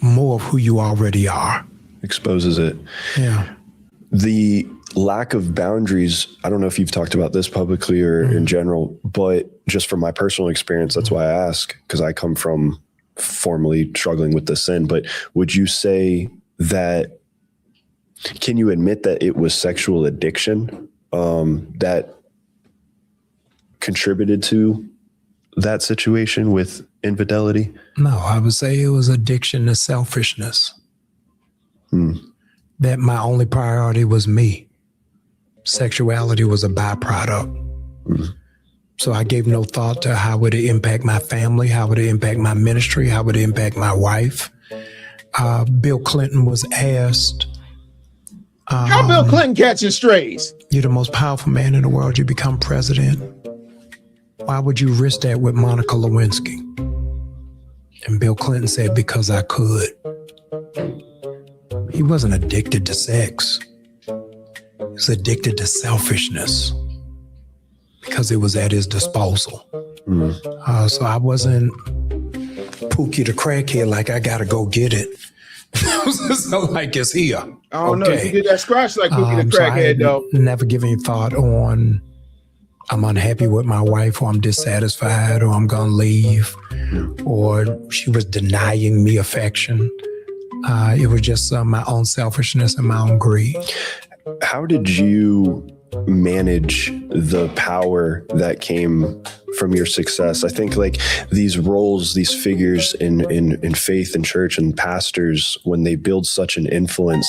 of who you already are. Exposes it. Yeah. The lack of boundaries, I don't know if you've talked about this publicly or in general, but just from my personal experience, that's why I ask, because I come from formerly struggling with the sin. But would you say that, can you admit that it was sexual addiction that contributed to that situation with infidelity? No, I would say it was addiction to selfishness. that my only priority was me. Sexuality was a byproduct. So I gave no thought to how would it impact my family, how would it impact my ministry, how would it impact my wife. Bill Clinton was asked, how Bill Clinton catching strays? You're the most powerful man in the world, you become president. Why would you risk that with Monica Lewinsky? And Bill Clinton said, because I could. He wasn't addicted to sex. He was addicted to selfishness because it was at his disposal. So I wasn't Pookie the crackhead, like I gotta go get it. So like it's here. I don't know. You get that scratch like Pookie the crackhead, though. Never giving thought on I'm unhappy with my wife, or I'm dissatisfied, or I'm gonna leave, or she was denying me affection. It was just my own selfishness and my own greed. How did you manage the power that came from your success? I think like these roles, these figures in faith and church and pastors, when they build such an influence,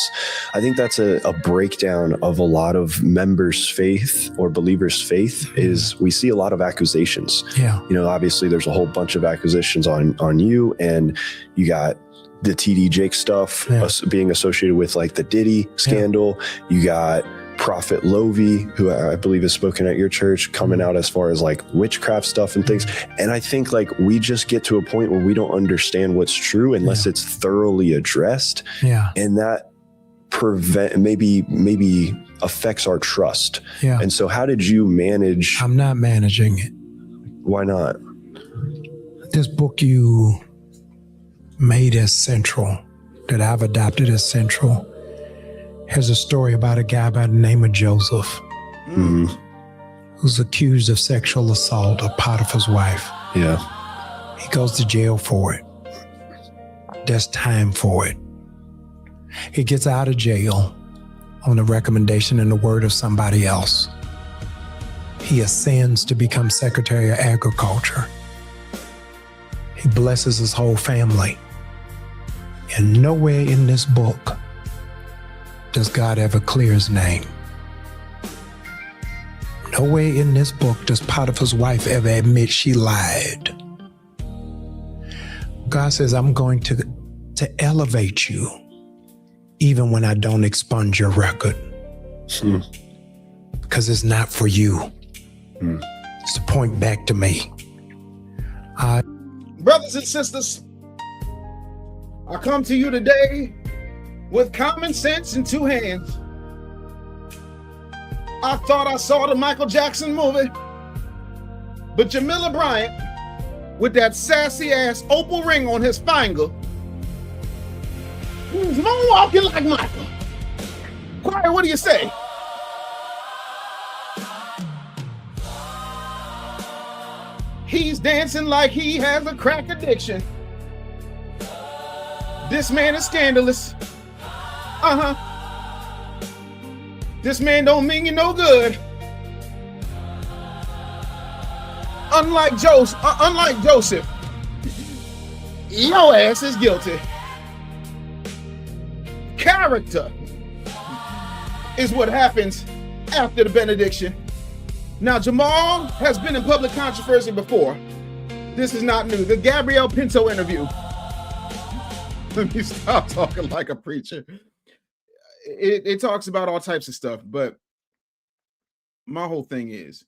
I think that's a breakdown of a lot of members' faith or believers' faith is we see a lot of accusations. Yeah. You know, obviously there's a whole bunch of accusations on you, and you got the TD Jake stuff being associated with like the Diddy scandal. You got Prophet Lovey, who I believe is spoken at your church, coming out as far as like witchcraft stuff and things. And I think like we just get to a point where we don't understand what's true unless it's thoroughly addressed. Yeah. And that maybe affects our trust. Yeah. And so how did you manage? I'm not managing it. Why not? This book you made as central, that I've adopted as central, has a story about a guy by the name of Joseph, who's accused of sexual assault of Potiphar's wife. Yeah. He goes to jail for it. There's time for it. He gets out of jail on the recommendation and the word of somebody else. He ascends to become Secretary of Agriculture. He blesses his whole family. And nowhere in this book does God ever clear his name. Nowhere in this book does Potiphar's wife ever admit she lied. God says, I'm going to elevate you even when I don't expunge your record. Because it's not for you. It's to point back to me. Brothers and sisters, I come to you today with common sense in two hands. I thought I saw the Michael Jackson movie, but Jamal Bryant, with that sassy ass opal ring on his finger, he's moonwalking like Michael. Choir, what do you say? He's dancing like he has a crack addiction. This man is scandalous. This man don't mean you no good. Unlike Joseph, your ass is guilty. Character is what happens after the benediction. Now, Jamal has been in public controversy before. This is not new. The Gabrielle Pinto interview. Let me stop talking like a preacher. It talks about all types of stuff, but my whole thing is,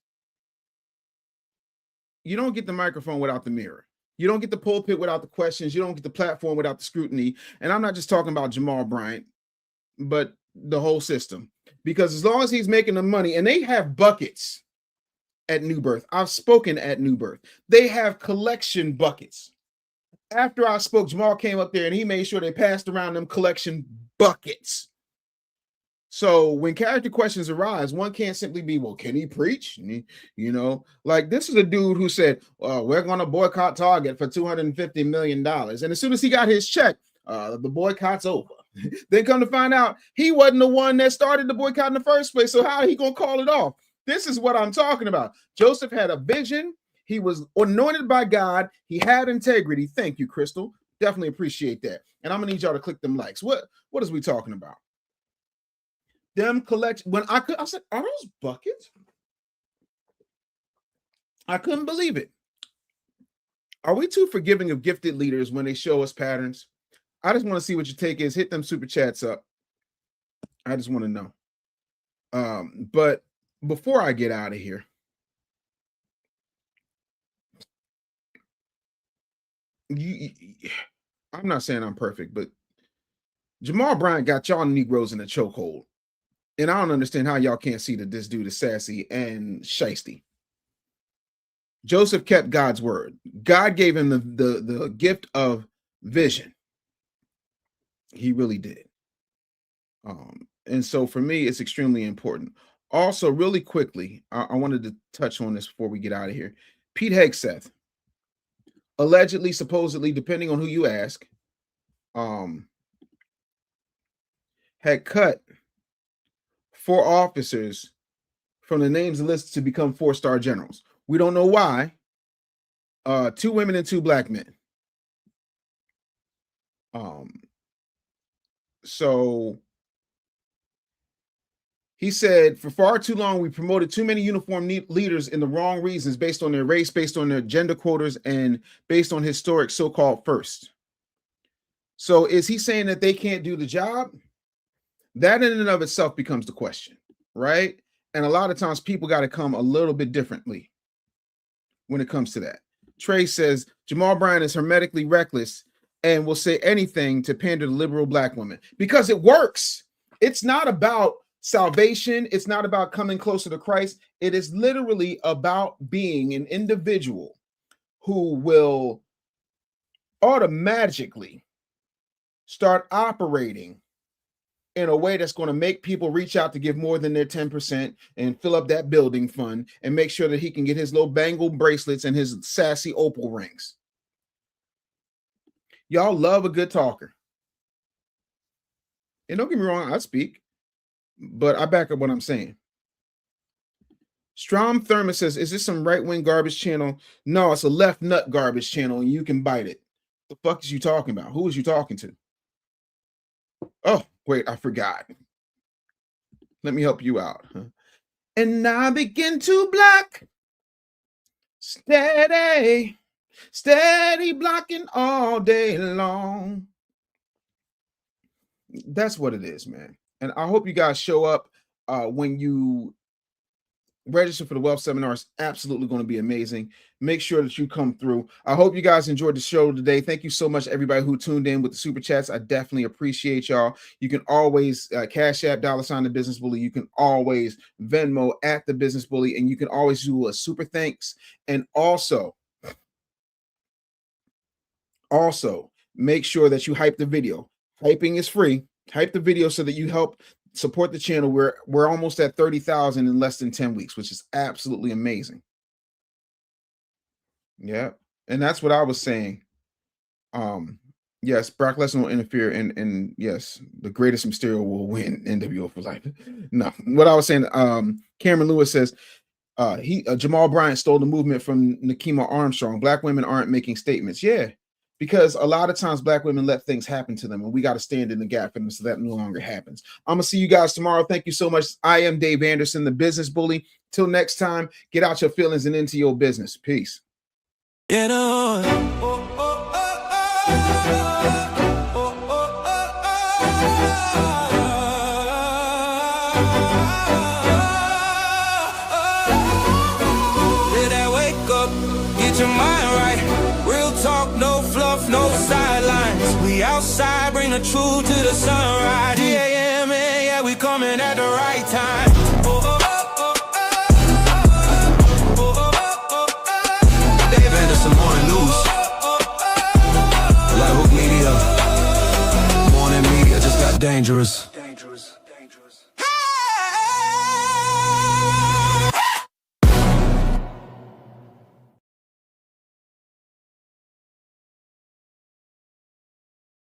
you don't get the microphone without the mirror. You don't get the pulpit without the questions. You don't get the platform without the scrutiny. And I'm not just talking about Jamal Bryant, but the whole system. Because as long as he's making the money, and they have buckets at New Birth. I've spoken at New Birth. They have collection buckets. After I spoke, Jamal came up there and he made sure they passed around them collection buckets. So when character questions arise, one can't simply be, well, can he preach? You know, like this is a dude who said, we're going to boycott Target for $250 million. And as soon as he got his check, the boycott's over. Then come to find out he wasn't the one that started the boycott in the first place. So how are he going to call it off? This is what I'm talking about. Joseph had a vision. He was anointed by God. He had integrity. Thank you, Crystal. Definitely appreciate that. And I'm going to need y'all to click them likes. What is we talking about? Them collection when I said, are those buckets? I couldn't believe it. Are we too forgiving of gifted leaders when they show us patterns? I just want to see what your take is. Hit them super chats up. I just want to know. But before I get out of here, I'm not saying I'm perfect, but Jamal Bryant got y'all Negroes in a chokehold. And I don't understand how y'all can't see that this dude is sassy and shiesty. Joseph kept God's word. God gave him the gift of vision. He really did. And so for me, it's extremely important. Also, really quickly, I wanted to touch on this before we get out of here. Pete Hegseth, allegedly, supposedly, depending on who you ask, had cut 4 officers from the names list to become 4-star generals. We don't know why. 2 women and 2 black men. So he said, for far too long, we promoted too many uniform leaders in the wrong reasons, based on their race, based on their gender quotas, and based on historic so-called first. So is he saying that they can't do the job? That in and of itself becomes the question, right? And a lot of times people got to come a little bit differently when it comes to that. Trey says, Jamal Bryant is hermetically reckless and will say anything to pander to liberal black women because it works. It's not about salvation. It's not about coming closer to Christ. It is literally about being an individual who will automatically start operating in a way that's going to make people reach out to give more than their 10% and fill up that building fund and make sure that he can get his little bangle bracelets and his sassy opal rings. Y'all love a good talker. And don't get me wrong, I speak, but I back up what I'm saying. Strom Thurman says, is this some right-wing garbage channel? No, it's a left nut garbage channel and you can bite it. The fuck is you talking about? Who is you talking to? Oh, wait, I forgot. Let me help you out. And I begin to block. Steady blocking all day long. That's what it is, man. And I hope you guys show up when you register for the wealth seminar. It's absolutely going to be amazing. Make sure that you come through. I hope you guys enjoyed the show today. Thank you so much, everybody who tuned in with the super chats. I definitely appreciate y'all. You can always Cash App, $the Business Bully. You can always Venmo at the Business Bully, and you can always do a super thanks. And also make sure that you hype the video. Hyping is free. Hype the video so that you help support the channel. We're almost at 30,000 in less than 10 weeks, which is absolutely amazing. Yeah. And that's what I was saying. Yes, Brock Lesnar will interfere, and yes, the greatest Mysterio will win NWO for life. No, what I was saying, Cameron Lewis says, Jamal Bryant stole the movement from Nakima Armstrong. Black women aren't making statements. Yeah. Because a lot of times black women let things happen to them and we got to stand in the gap for them so that no longer happens. I'm going to see you guys tomorrow. Thank you so much. I am Dave Anderson, the Business Bully. Till next time, get out your feelings and into your business. Peace. Get on. Did I wake up? Get your mind right. Real talk, no fluff, no sidelines. We outside, bring the truth to the sunrise. DAM, yeah, we coming at the right time. Dave Anderson, Morning News. Like Hook Media. Morning Media just got dangerous.